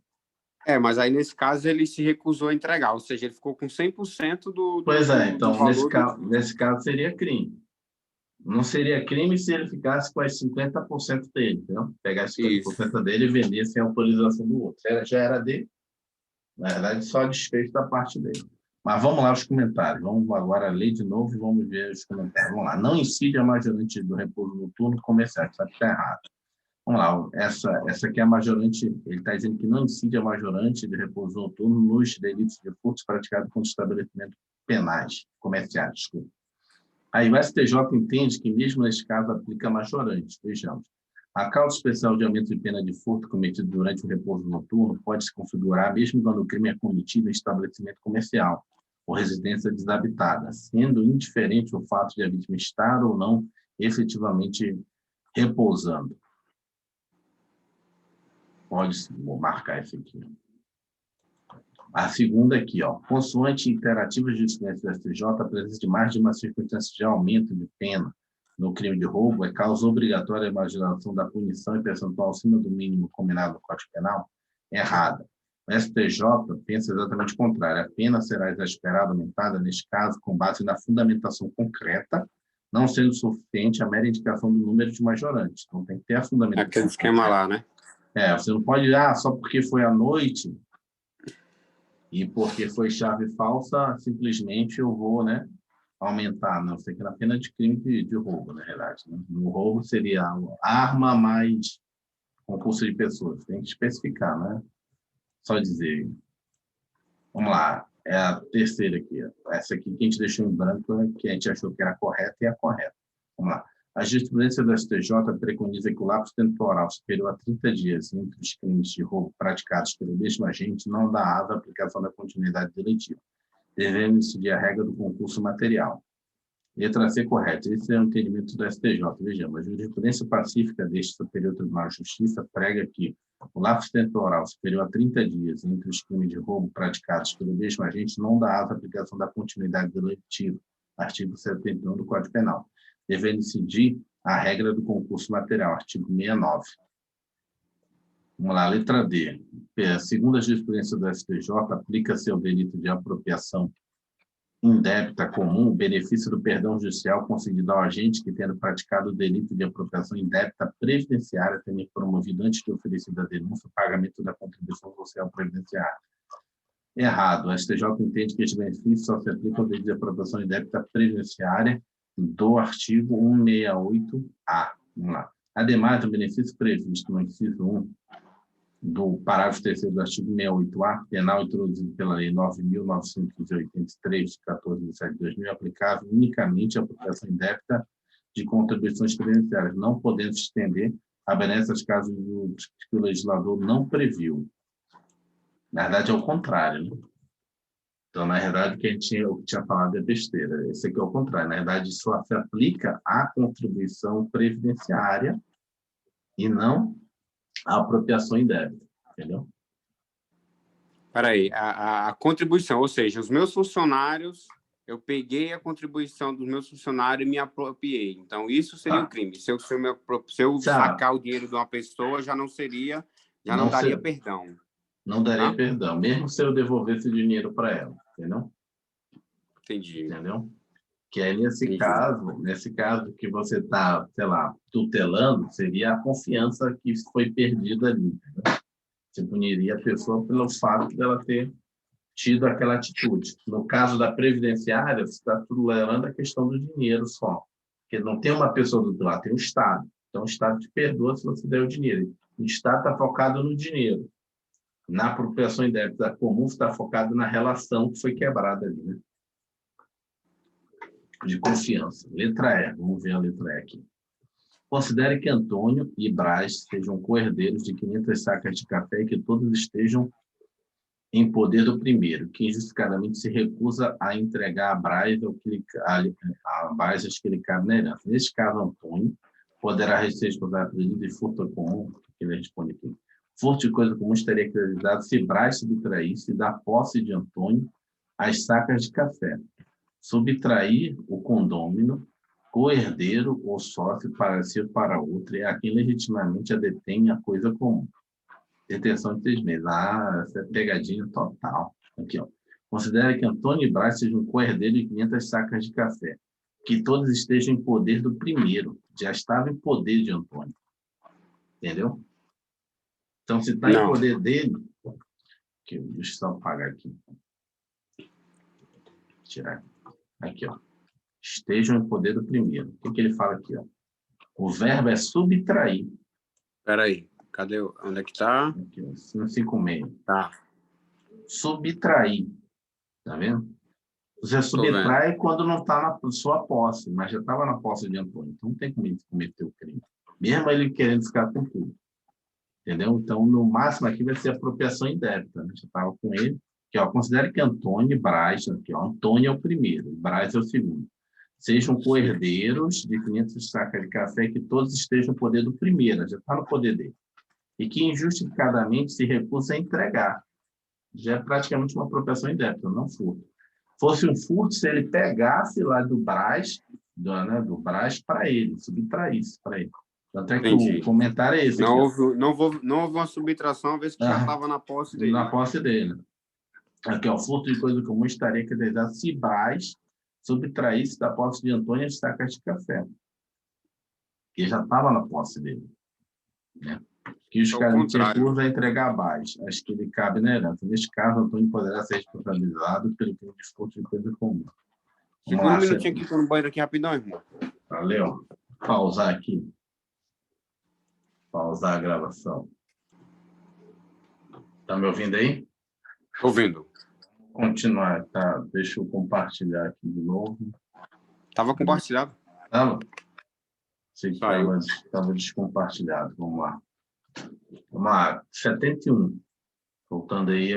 Mas aí nesse caso ele se recusou a entregar, ou seja, ele ficou com 100% do Pois é, então, do valor nesse caso seria crime. Não seria crime se ele ficasse com as 50% dele, entendeu? Pegar 50% dele e vender sem autorização do outro. Já era dele. Na verdade, só desfecho da parte dele. Mas vamos lá os comentários. Vamos agora ler de novo e vamos ver os comentários. Vamos lá. Não incide a majorante do repouso noturno comercial. Isso está errado. Vamos lá. Essa aqui é a majorante. Ele está dizendo que não incide a majorante de repouso noturno nos delitos de furtos praticados contra estabelecimentos penais, comerciais, desculpa. Aí o STJ entende que, mesmo neste caso, aplica a majorante. Vejamos. A causa especial de aumento de pena de furto cometido durante o repouso noturno pode se configurar mesmo quando o crime é cometido em estabelecimento comercial ou residência desabitada, sendo indiferente o fato de a vítima estar ou não efetivamente repousando. Pode marcar isso aqui. A segunda aqui, consoante interativa de jurisprudência do STJ, a presença de mais de uma circunstância de aumento de pena no crime de roubo é causa obrigatória de majoração da punição e percentual acima do mínimo combinado no Código Penal? Errada. O STJ pensa exatamente o contrário. A pena será exasperada, aumentada, neste caso, com base na fundamentação concreta, não sendo suficiente a mera indicação do número de majorantes. Então, tem que ter a fundamentação. Aquele esquema lá, né? Você não pode, só porque foi à noite e porque foi chave falsa, simplesmente eu vou, aumentar. Não, isso aqui é a pena de crime de roubo, na realidade. Né? No roubo seria arma mais concurso de pessoas. Tem que especificar, né? Só dizer. Vamos lá. É a terceira aqui. Essa aqui que a gente deixou em branco, que a gente achou que era correta, e é a correta. Vamos lá. A jurisprudência do STJ preconiza que o lapso temporal superior a 30 dias entre os crimes de roubo praticados pelo mesmo agente não dá asa à aplicação da continuidade deletiva, devendo incidir a regra do concurso material. Letra C correta. Esse é o entendimento do STJ. Vejamos, a jurisprudência pacífica deste Superior Tribunal de Justiça prega que o lapso temporal superior a 30 dias entre os crimes de roubo praticados pelo mesmo agente não dá asa à aplicação da continuidade deletiva, artigo 71 do Código Penal, devendo incidir a regra do concurso material, artigo 69. Vamos lá, letra D. Segundo a jurisprudência do STJ, aplica-se ao delito de apropriação indébita comum o benefício do perdão judicial concedido ao agente que, tendo praticado o delito de apropriação indébita previdenciária, tenha promovido antes de oferecida a denúncia o pagamento da contribuição social previdenciária. Errado. O STJ entende que este benefício só se aplica ao delito de apropriação indébita previdenciária do artigo 168-A. Vamos lá. Ademais, o benefício previsto no inciso 1 do parágrafo 3º do artigo 68-A, penal introduzido pela Lei 9.983, de 14 de 7 de 2000, aplicável unicamente à apropriação indébita de contribuições previdenciárias, não podendo se estender a benesses casos que o legislador não previu. Na verdade, é o contrário, né? Então, na verdade, o que tinha falado é besteira. Esse aqui é o contrário. Na verdade, só se aplica à contribuição previdenciária e não à apropriação indébita, entendeu? Espera aí, a contribuição, ou seja, os meus funcionários, eu peguei a contribuição dos meus funcionários e me apropriei. Então, isso seria um crime. Se eu sacar o dinheiro de uma pessoa, já não seria, não daria perdão. Não daria perdão, mesmo se eu devolvesse o dinheiro para ela, entendeu? Entendi. Entendeu? Que aí, nesse caso que você está, sei lá, tutelando, seria a confiança que foi perdida ali, entendeu? Você puniria a pessoa pelo fato dela ter tido aquela atitude. No caso da previdenciária, você está tolerando a questão do dinheiro só. Porque não tem uma pessoa do outro lado, tem o Estado. Então, o Estado te perdoa se você der o dinheiro. O Estado está focado no dinheiro. Na apropriação indébita comum, está focado na relação que foi quebrada ali, né? De confiança. Letra E. Vamos ver a letra E aqui. Considere que Antônio e Brás sejam co-herdeiros de 500 sacas de café e que todos estejam em poder do primeiro, que injustificadamente se recusa a entregar a Brás a Brás as que lhe cabe na herança. Neste caso, Antônio poderá ser responsável pelo delito de furto comum, que ele responde aqui. Furto de coisa comum estaria acreditado se Brás subtraísse da posse de Antônio as sacas de café. Subtrair o condômino, co-herdeiro ou sócio para si ou para outro, é a quem legitimamente a detém a coisa comum. Detenção de 3 meses. Ah, essa é pegadinha total. Aqui, ó. Considere que Antônio e Brás sejam co-herdeiros de 500 sacas de café. Que todos estejam em poder do primeiro. Já estava em poder de Antônio. Entendeu? Então, se está em poder dele... Aqui, deixa eu só apagar aqui. Tirar aqui, ó. Estejam em poder do primeiro. O que ele fala aqui, ó? O verbo é subtrair. Espera aí. Cadê? Onde é que está? Aqui, ó, no 5,6. Tá. Subtrair. Tá vendo? Você subtrai quando não está na sua posse, mas já estava na posse de Antônio. Então, não tem como ele cometer o crime. Mesmo ele querendo ficar com tudo. Entendeu? Então, no máximo aqui vai ser apropriação indébita. Né? Já estava com ele. Aqui, ó, considere que Antônio e Brás, aqui, ó, Antônio é o primeiro, Brás é o segundo. Sejam co-herdeiros de 500 sacas de café, que todos estejam no poder do primeiro, já está no poder dele. E que injustificadamente se recusa a entregar. Já é praticamente uma apropriação indébita, não furto. Fosse um furto se ele pegasse lá do Brás, do Brás para ele, subtraísse para ele. Até que o comentário é esse. Não houve uma subtração, uma vez que já estava na posse dele. Na posse dele. Aqui, ó, furto de coisa comum estaria caracterizado se Brás subtraísse da posse de Antônio as sacas de café. Que já estava na posse dele. Né? Que os caras se recusam a entregar a Brás, as que lhe cabe na herança. Neste caso, Antônio poderá ser responsabilizado pelo crime de furto de coisa comum. Segura um minutinho aqui, estou no banheiro aqui rapidão, irmão. Valeu. Pausar aqui. Pausar a gravação. Tá me ouvindo aí? Estou ouvindo. Continuar, tá? Deixa eu compartilhar aqui de novo. Estava compartilhado. Estava? Sei que estava descompartilhado. Vamos lá. Vamos lá. 71. Voltando aí.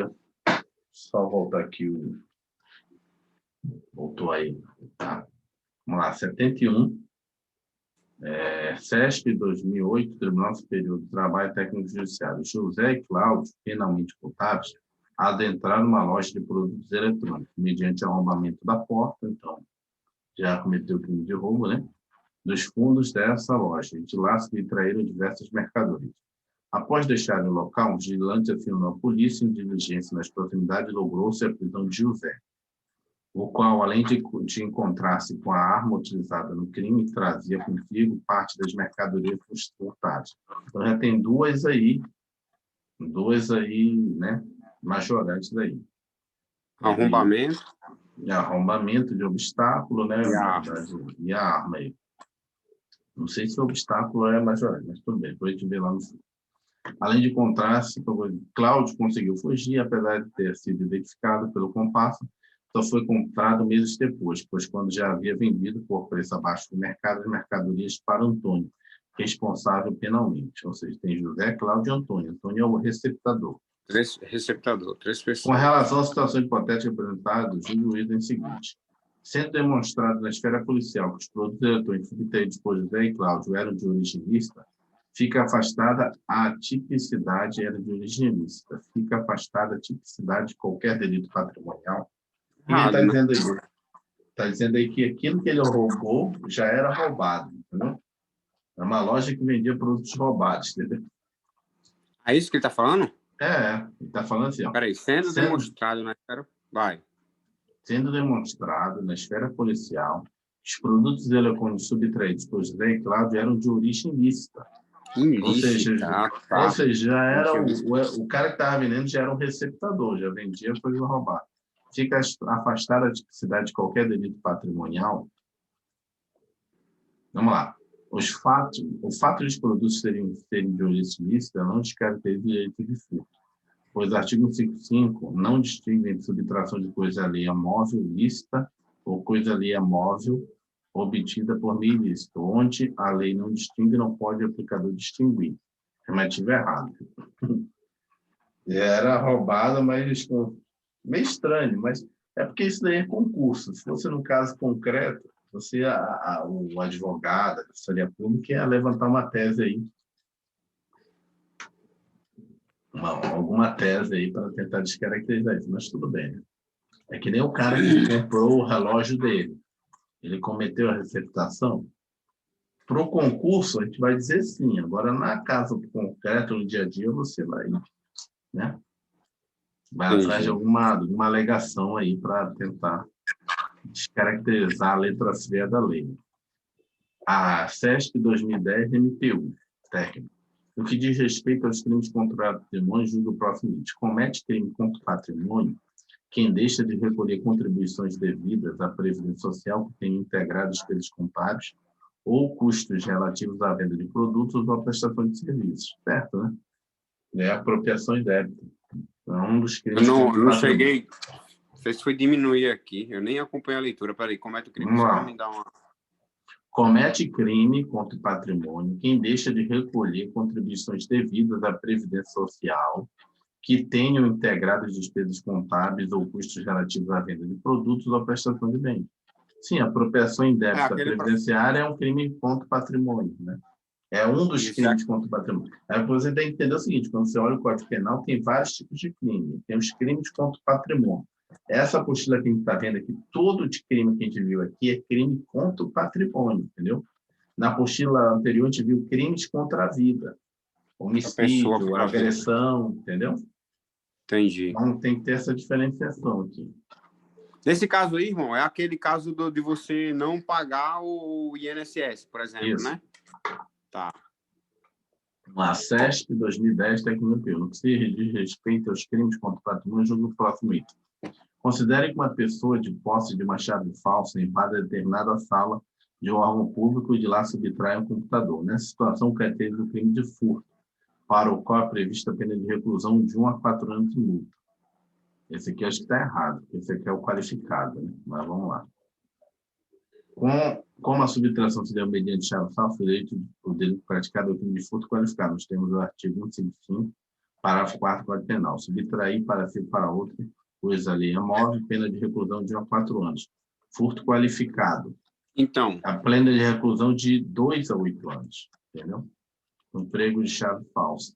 Só voltar aqui. Voltou aí. Tá. Vamos lá. 71. SESC 2008, Tribunal Superior do Trabalho Técnico Judiciário. José e Cláudio, penalmente culpados, adentraram numa loja de produtos eletrônicos, mediante arrombamento da porta, então, já cometeu o crime de roubo, né? Dos fundos dessa loja, e de lá se traíram diversas mercadorias. Após deixar o local, um vigilante acionou a polícia em diligência nas proximidades e logrou-se a prisão de José, o qual, além de encontrar-se com a arma utilizada no crime, trazia consigo parte das mercadorias furtadas. Então, já tem duas aí, né, majorantes aí. Arrombamento. Arrombamento de obstáculo, né, e a arma aí. Não sei se o obstáculo é majorante, mas tudo bem, depois a gente vê lá no fundo. Além de encontrar-se, Cláudio conseguiu fugir, apesar de ter sido identificado pelo compasso, só foi comprado meses depois, pois quando já havia vendido por preço abaixo do mercado as mercadorias para Antônio, responsável penalmente. Ou seja, tem José, Cláudio e Antônio. Antônio é o receptador. Três pessoas. Com relação à situação hipotética apresentada, o juiz é o seguinte. Sendo demonstrado na esfera policial que os produtos eletrônicos subtraídos por José e Cláudio eram de origem ilícita, fica afastada a tipicidade de qualquer delito patrimonial. E ele está dizendo aí? Está dizendo aí que aquilo que ele roubou já era roubado, entendeu? É uma loja que vendia produtos roubados, entendeu? É isso que ele está falando? Ele está falando assim, ó. Peraí, sendo demonstrado na esfera... Vai. Sendo demonstrado na esfera policial que os produtos eletrônicos subtraídos por José e Cláudio eram de origem ilícita. Ou seja, já era o cara que estava vendendo já era um receptador, já vendia coisa roubada. fica afastada da tipicidade de qualquer delito patrimonial. Vamos lá. O fato de os produtos serem de origem ilícita não descaracteriza o direito de furto, pois o artigo 155 não distingue entre subtração de coisa alheia móvel lícita ou coisa alheia móvel obtida por meio ilícito. Onde a lei não distingue, não pode o aplicador distinguir. Afirmativo errado. Era roubada, mas meio estranho, mas é porque isso daí é concurso. Se fosse no caso concreto, você, o advogado, a Defensoria Pública, ia levantar uma tese aí, alguma tese aí para tentar descaracterizar isso, mas tudo bem, né? É que nem o cara que comprou o relógio dele. Ele cometeu a receptação. Para o concurso, a gente vai dizer sim. Agora, na casa concreta, no dia a dia, você vai, né? Vai atrás de alguma alegação aí para tentar descaracterizar a letra C da lei. A SESC 2010 MPU, técnico. No que diz respeito aos crimes contra o patrimônio, julga o próximo: comete crime contra o patrimônio quem deixa de recolher contribuições devidas à Previdência Social que tenha integrado despesas contábeis ou custos relativos à venda de produtos ou à prestação de serviços. Certo, né? É apropriação indébita. É um dos crimes. Eu não cheguei. Não sei se foi diminuir aqui. Eu nem acompanhei a leitura. Peraí, comete o crime. Só me dá uma. Comete crime contra o patrimônio quem deixa de recolher contribuições devidas à Previdência Social que tenham integrado despesas contábeis ou custos relativos à venda de produtos ou à prestação de bens. Sim, a apropriação indébita previdenciária é um crime contra o patrimônio, né? É um dos crimes contra o patrimônio. Aí você tem que entender o seguinte: quando você olha o Código Penal, tem vários tipos de crime. Tem os crimes contra o patrimônio. Essa apostila que a gente está vendo aqui, todo de crime que a gente viu aqui é crime contra o patrimônio, entendeu? Na apostila anterior, a gente viu crimes contra a vida. Homicídio, agressão, entendeu? Entendi. Então, tem que ter essa diferenciação aqui. Nesse caso aí, irmão, é aquele caso de você não pagar o INSS, por exemplo, isso, né? Tá. A SESC 2010, tecnologia. No que se diz respeito aos crimes contra o patrimônio, julgo o próximo item. Considere que uma pessoa de posse de uma chave falsa invada determinada sala de um órgão público e de lá subtrai um computador. Nessa situação, caracteriza o crime de furto, para o qual é prevista a pena de reclusão de 1 a 4 anos de multa. Esse aqui acho que está errado, porque esse aqui é o qualificado, né? Mas vamos lá. Como a subtração se deu mediante chave falsa, o delito praticado é o crime de furto qualificado, nos termos do artigo 155, parágrafo 4 do Código Penal. Subtrair para si para outro, coisa alheia móvel, pena de reclusão de 1 a 4 anos. Furto qualificado. Então. A pena de reclusão de 2 a 8 anos, entendeu? Emprego de chave falsa.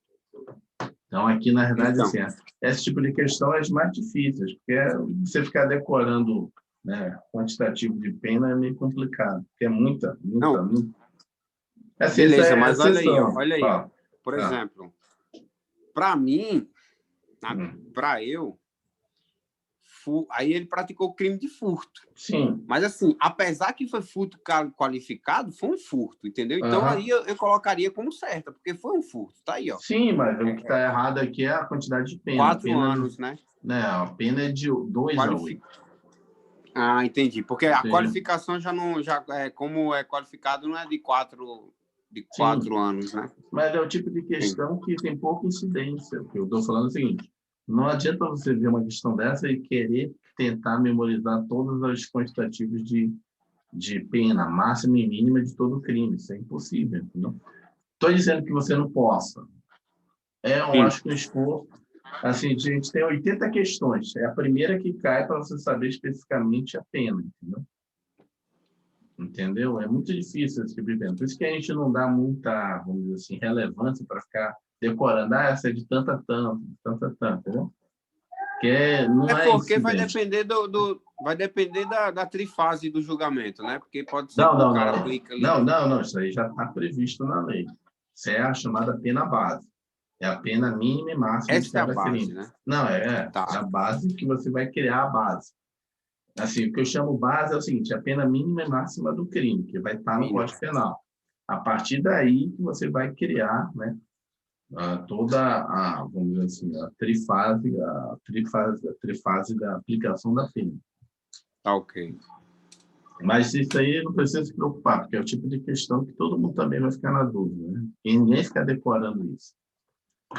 Então, aqui, na verdade, assim, esse tipo de questão é as mais difíceis, porque você ficar decorando, né, quantitativo de pena é meio complicado, porque é muita. Assim, beleza, mas olha aí, ó. Por exemplo, para mim, para eu, aí ele praticou o crime de furto. Sim. Mas, assim, apesar que foi furto qualificado, foi um furto, entendeu? Então, aí eu colocaria como certa, porque foi um furto, tá aí, ó. Sim, mas o que está errado aqui é a quantidade de pena. 4 anos, né? A pena é de 2 a 8. Ah, entendi. Porque a qualificação como é qualificado, não é de 4 anos, né? Mas é o tipo de questão que tem pouca incidência. O que eu estou falando é o seguinte: não adianta você ver uma questão dessa e querer tentar memorizar todos os quantitativos de pena máxima e mínima de todo crime. Isso é impossível, entendeu? Estou dizendo que você não possa. Eu acho que um esforço. Assim, a gente tem 80 questões. É a primeira que cai para você saber especificamente a pena, entendeu? É muito difícil esse tipo de pena. Por isso que a gente não dá muita, vamos dizer assim, relevância para ficar decorando. Essa é de tanto a tanto, entendeu? Porque vai depender vai depender da trifase do julgamento, né? Porque pode ser que o cara aplica ali. Não, isso aí já está previsto na lei. Isso é a chamada pena base. É a pena mínima e máxima de cada crime. Né? Não, é a base que você vai criar a base. Assim, o que eu chamo base é o seguinte: a pena mínima e máxima do crime, que vai estar no Código Penal. A partir daí que você vai criar, né, toda a, vamos dizer assim, a trifase da aplicação da pena. Tá ok. Mas isso aí não precisa se preocupar, porque é o tipo de questão que todo mundo também vai ficar na dúvida, né? E ninguém fica decorando isso.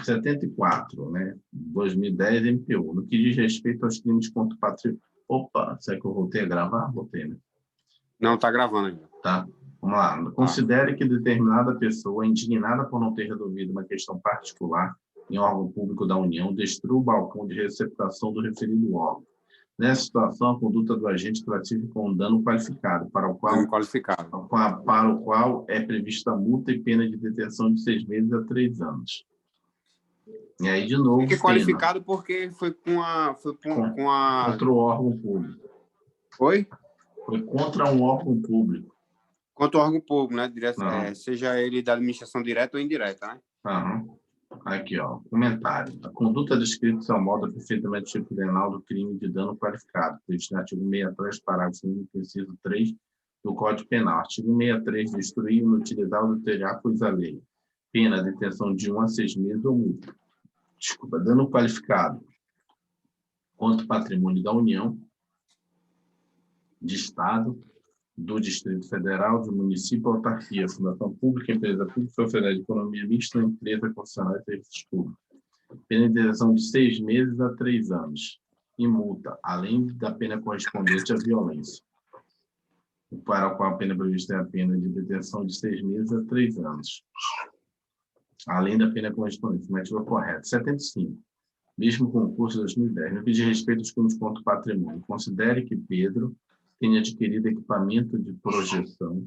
74, né? 2010, MPU. No que diz respeito aos crimes contra o patrimônio. Opa, será que eu voltei a gravar? Voltei, né? Não, tá gravando ainda. Tá. Vamos lá. Considere que determinada pessoa, indignada por não ter resolvido uma questão particular em órgão público da União, destrua o balcão de receptação do referido órgão. Nessa situação, a conduta do agente classifica um dano qualificado, para o Dano qual qualificado. é prevista multa e pena de detenção de 6 meses a 3 anos. E aí, de novo, Fica qualificado porque foi contra o órgão público. Foi? Foi contra um órgão público. Contra o órgão público, né? Seja ele da administração direta ou indireta, né? Uhum. Aqui, ó, comentário. A conduta descrita é o modo perfeitamente tipo penal do crime de dano qualificado, previsto no artigo 63, parágrafo 1, inciso 3 do Código Penal. Artigo 63, destruir, inutilizar ou adulterar coisa alheia. Pena, detenção de 1 a 6 meses ou multa. Desculpa, dano qualificado contra o patrimônio da União, de Estado, do Distrito Federal, do município, autarquia, fundação pública, empresa pública, sociedade de economia mista, empresa concessionária de serviços públicos. Pena de detenção de 6 meses a 3 anos e multa, além da pena correspondente à violência, para a qual a pena prevista é a pena de detenção de 6 meses a 3 anos, além da pena correspondente. Estimativa correta. 75. Mesmo concurso de 2010. No que diz respeito aos crimes contra o patrimônio, considere que Pedro tenha adquirido equipamento de projeção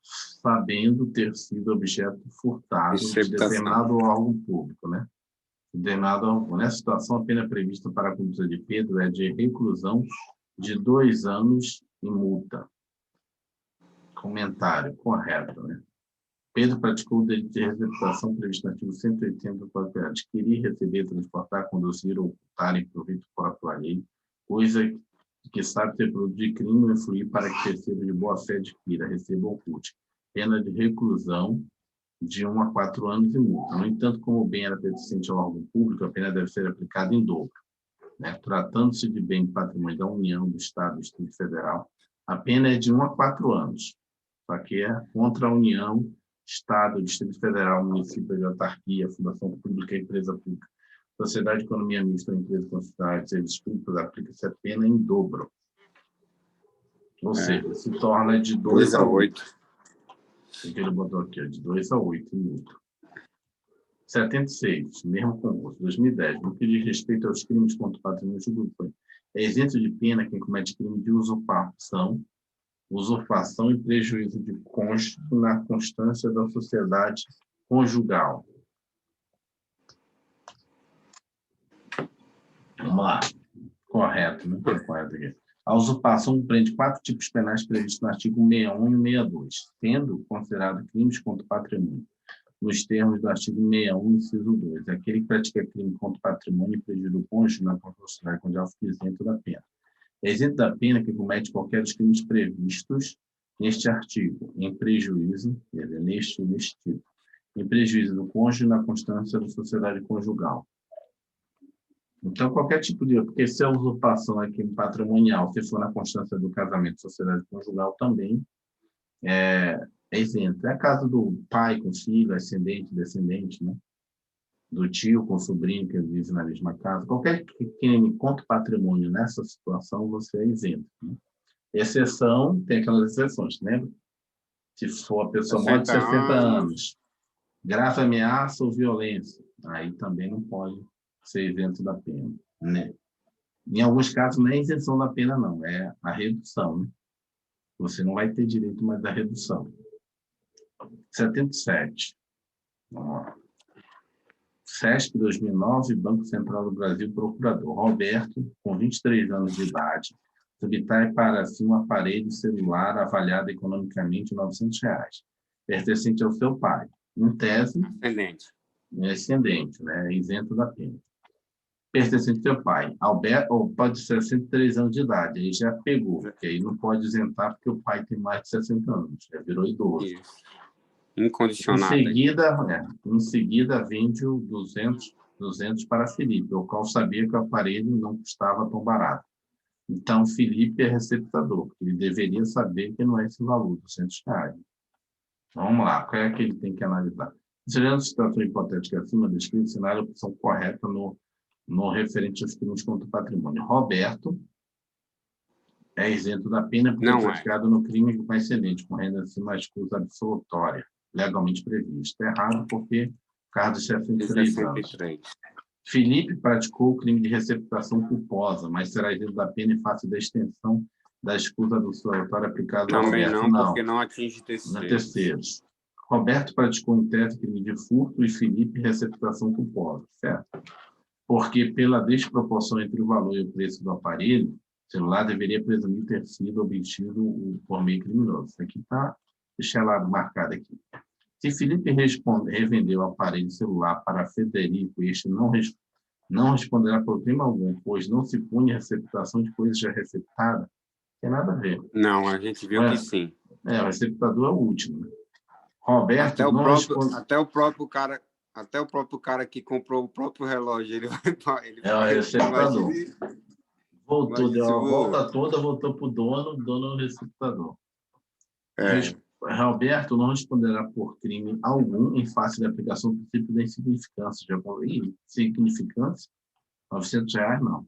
sabendo ter sido objeto furtado de determinado órgão público, né? Nessa situação, a pena prevista para a conduta de Pedro é de reclusão de 2 anos e multa. Comentário correto, né? Pedro praticou o delito de receptação previsto no artigo 180 do Código Penal, adquirir, receber, transportar, conduzir ou ocultar em proveito próprio alheio, coisa que sabe ter produto de crime ou influir para que terceiro de boa fé adquira, receba ou oculte. Pena de reclusão de 1 a 4 anos e multa. No entanto, como o bem era pertencente ao órgão público, a pena deve ser aplicada em dobro. Né? Tratando-se de bem de patrimônio da União, do Estado, do Distrito Federal, a pena é de 1 a 4 anos. Só que é contra a União, Estado, Distrito Federal, município de autarquia, fundação pública, empresa pública, sociedade de economia mista, empresa concessionária de serviços públicos, aplica-se a pena em dobro. Ou seja, se torna de 2 a 8. O que ele botou aqui, de 2 a 8 em multa. 76, mesmo concurso, 2010, no que diz respeito aos crimes contra o patrimônio público, é isento de pena quem comete crime de usurpação e prejuízo de cônjuge na constância da sociedade conjugal. Vamos lá. Correto, né? Correto aqui. A usurpação compreende 4 tipos penais previstos no artigo 61 e 62, sendo considerado crimes contra o patrimônio, nos termos do artigo 61, inciso 2. Aquele que pratica crime contra o patrimônio e prejuízo do cônjuge na sociedade conjugal fica isento da pena. É isento da pena que comete qualquer dos crimes previstos neste artigo, em prejuízo, neste tipo, em prejuízo do cônjuge na constância da sociedade conjugal. Então, qualquer tipo de... Porque se a usurpação aqui patrimonial, se for na constância do casamento, sociedade conjugal, também é isento. É a caso do pai com filho, ascendente, descendente, né? Do tio com sobrinho que vive na mesma casa. Qualquer crime contra o patrimônio nessa situação, você é isento. Né? Exceção, tem aquelas exceções, lembra? Se for a pessoa maior de 60 anos, grave ameaça ou violência, aí também não pode ser isento da pena. Né? Em alguns casos, não é isenção da pena, não, é a redução. Né? Você não vai ter direito mais da redução. 77. Vamos lá. SESC 2009, Banco Central do Brasil, procurador. Roberto, com 23 anos de idade, subtrai para si um aparelho celular avaliado economicamente em R$900, pertencente ao seu pai. Em tese, ascendente, né? Isento da pena. Pertencente ao seu pai. Alberto, ou pode ser 63 anos de idade, aí já pegou, porque aí não pode isentar porque o pai tem mais de 60 anos, já virou idoso. Isso. incondicionada. Em seguida vende o 200 para Felipe, o qual sabia que o aparelho não custava tão barato. Então, Felipe é receptador, porque ele deveria saber que não é esse valor, R$ 200. Vamos lá, qual é que ele tem que analisar? Considerando a situação hipotética acima descrita, cenário a opção correta no referente aos crimes contra o patrimônio. Roberto é isento da pena porque é praticado no crime com excedente, com renda acima da escusa absolutória, legalmente prevista. Errado porque caso de 63 anos. Felipe praticou o crime de receptação culposa, mas será isento da pena em face da extensão da escusa absolutória aplicada ao Roberto. Também não, porque não atinge terceiros. Roberto praticou em tese crime de furto e Felipe receptação culposa, certo? Porque pela desproporção entre o valor e o preço do aparelho, o celular deveria presumir ter sido obtido por meio criminoso. Isso aqui está deixado marcado aqui. Se Felipe revendeu o aparelho celular para Frederico e este não responderá por crime algum, pois não se pune a receptação de coisas já receptadas, não tem nada a ver. Não, a gente viu que sim. O receptador é o último. Né? Roberto até o próprio cara que comprou o próprio relógio, ele é o receptador. Voltou, deu a volta toda, voltou para o dono é o receptador. Roberto não responderá por crime algum em face da aplicação do princípio da insignificância. Já falei, insignificância, R$ 900 não.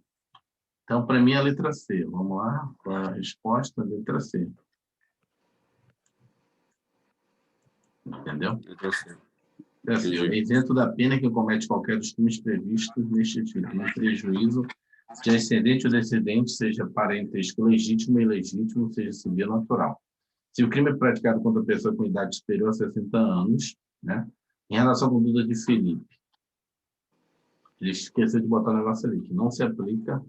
Então, para mim, é a letra C. Vamos lá, qual é a resposta? Letra C. Entendeu? É isento da pena que comete qualquer dos crimes previstos neste título, em prejuízo de ascendente ou descendente, seja parentesco legítimo ou ilegítimo, seja civil ou natural. Se o crime é praticado contra pessoa com idade superior a 60 anos, né? Em relação à conduta de Felipe, ele esqueceu de botar o negócio ali, que não se aplica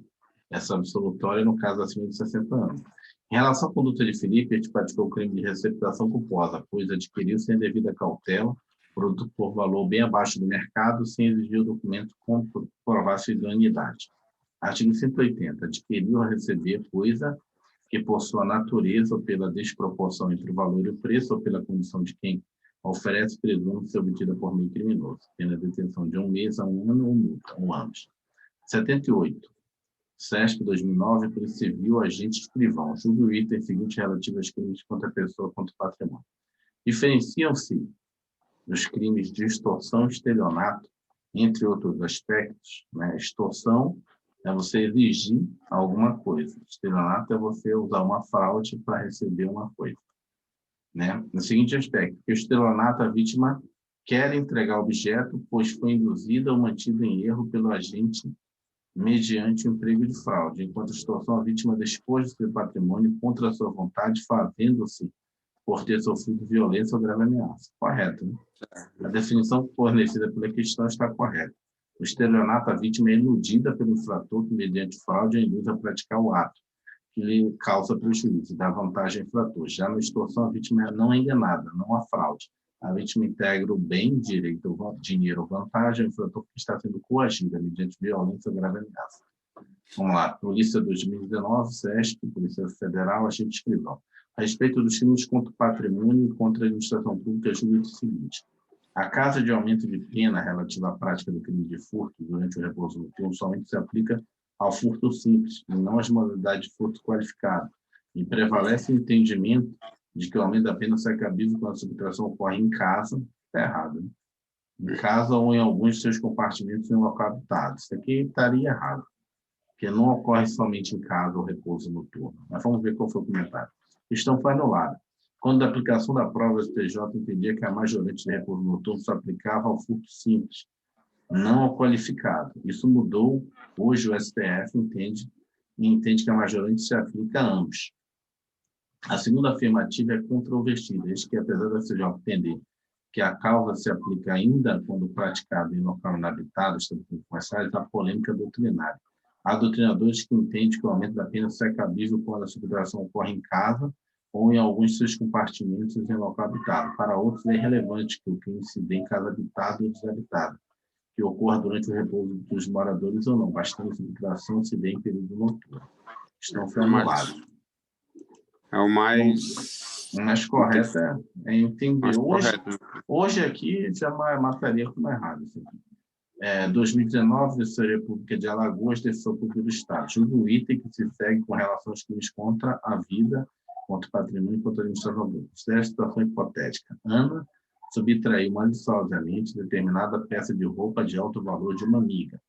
essa absolutória no caso acima de 60 anos. Em relação à conduta de Felipe, ele praticou o crime de receptação culposa, pois adquiriu sem devida cautela produto por valor bem abaixo do mercado, sem exigir o documento que provasse idoneidade. Artigo 180. Adquiriu ou receber coisa que, por sua natureza, ou pela desproporção entre o valor e o preço, ou pela condição de quem oferece, presume ser obtida por meio criminoso. Pena de detenção de 1 mês a 1 ano ou multa, 1 ano. 78. SESP 2009, Polícia Civil, agente escrivão. Julgue o item seguinte relativo aos crimes contra a pessoa contra o patrimônio. Diferenciam-se os crimes de extorsão e estelionato, entre outros aspectos. Né? Extorsão é você exigir alguma coisa. Estelionato é você usar uma fraude para receber uma coisa. Né? No seguinte aspecto, que o estelionato, a vítima quer entregar o objeto, pois foi induzida ou mantida em erro pelo agente mediante o emprego de fraude, enquanto a extorsão, a vítima dispôs do seu patrimônio contra a sua vontade, fazendo-se por ter sofrido violência ou grave ameaça. Correto, né? A definição fornecida pela questão está correta. O estelionato, a vítima é iludida pelo infrator que, mediante fraude, a induz a praticar o ato, que lhe causa prejuízo, dá vantagem ao infrator. Já na extorsão, a vítima não é enganada, não há fraude. A vítima integra o bem, direito, dinheiro ou vantagem, o infrator que está sendo coagido, mediante violência ou grave ameaça. Vamos lá. Polícia 2019, SESP, Polícia Federal, agente escrivão. A respeito dos crimes contra o patrimônio e contra a administração pública, julgue o seguinte. A causa de aumento de pena relativa à prática do crime de furto durante o repouso noturno somente se aplica ao furto simples, e não às modalidades de furto qualificado. E prevalece o entendimento de que o aumento da pena sai cabível quando a subtração ocorre em casa, está errado, né? Em casa ou em alguns de seus compartimentos em local habitado. Isso aqui estaria errado, porque não ocorre somente em casa ou repouso noturno. Mas vamos ver qual foi o comentário. Questão foi anulada. Quando a aplicação da prova, o STJ entendia que a majorante de repouso noturno se aplicava ao furto simples, não ao qualificado. Isso mudou. Hoje o STF entende que a majorante se aplica a ambos. A segunda afirmativa é controvertida, eis que, apesar da STJ entender que a causa se aplica ainda quando praticada em local inabitado, estabelecimento comercial, há polêmica doutrinária. Há doutrinadores que entendem que o aumento da pena é cabível quando a subtração ocorre em casa ou em alguns de seus compartimentos em local habitado. Para outros, é irrelevante que o crime se dê em casa habitada ou desabitada, que ocorra durante o repouso dos moradores ou não, bastando a subtração se dê em período noturno. Estão formulados. É o mais mais correta é entender. Mais Hoje, correto, né? hoje aqui já mataria como errado. Assim. 2019, Defensoria Pública de Alagoas, Defensor Público do Estado. Julga o item que se segue com relação aos crimes contra a vida, contra o patrimônio e contra a administração pública. Considera a situação hipotética. Ana subtraiu maliciosamente determinada peça de roupa de alto valor de uma amiga,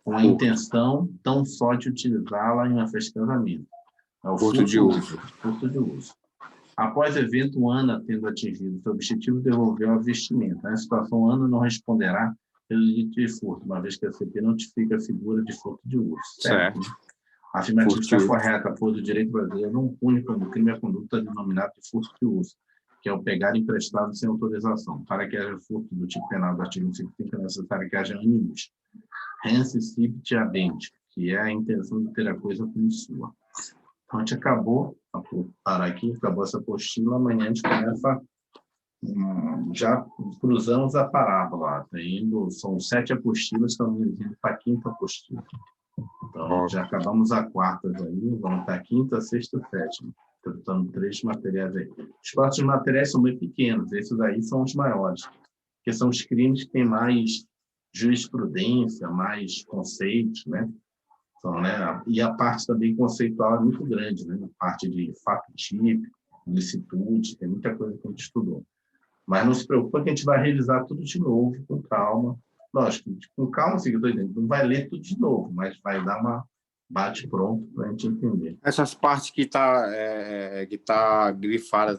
com a intenção tão só de utilizá-la em uma festa de casamento. É o Furto de uso. Furto de uso. Após o evento, Ana, tendo atingido seu objetivo, devolveu a vestimenta. Na situação, Ana não responderá pelo delito de furto, uma vez que a CP notifica a figura de furto de uso. Certo. A afirmativa está correta, pois o direito brasileiro não pune como crime a conduta denominada de furto de uso, que é o pegar emprestado sem autorização. Para que haja furto do tipo penal do artigo 155, é necessário que haja animus. Hence sibit habent, que é a intenção de ter a coisa como sua. Então, a gente acabou, parar aqui, acabou essa apostila, amanhã a gente começa, já cruzamos a parábola, são 7 apostilas, estamos indo para a 5ª apostila. Então, já acabamos a 4ª aí, vamos para a 5ª, 6ª e 7ª, tratando 3 materiais aí. Os próximos materiais são bem pequenos, esses aí são os maiores, porque são os crimes que têm mais jurisprudência, mais conceitos, né? Então, né? E a parte também conceitual é muito grande, né? A parte de fato típico, licitude, tem muita coisa que a gente estudou. Mas não se preocupa que a gente vai revisar tudo de novo, com calma. Lógico, com calma, assim, não vai ler tudo de novo, mas vai dar uma bate-pronto para a gente entender. Essas partes que tá grifada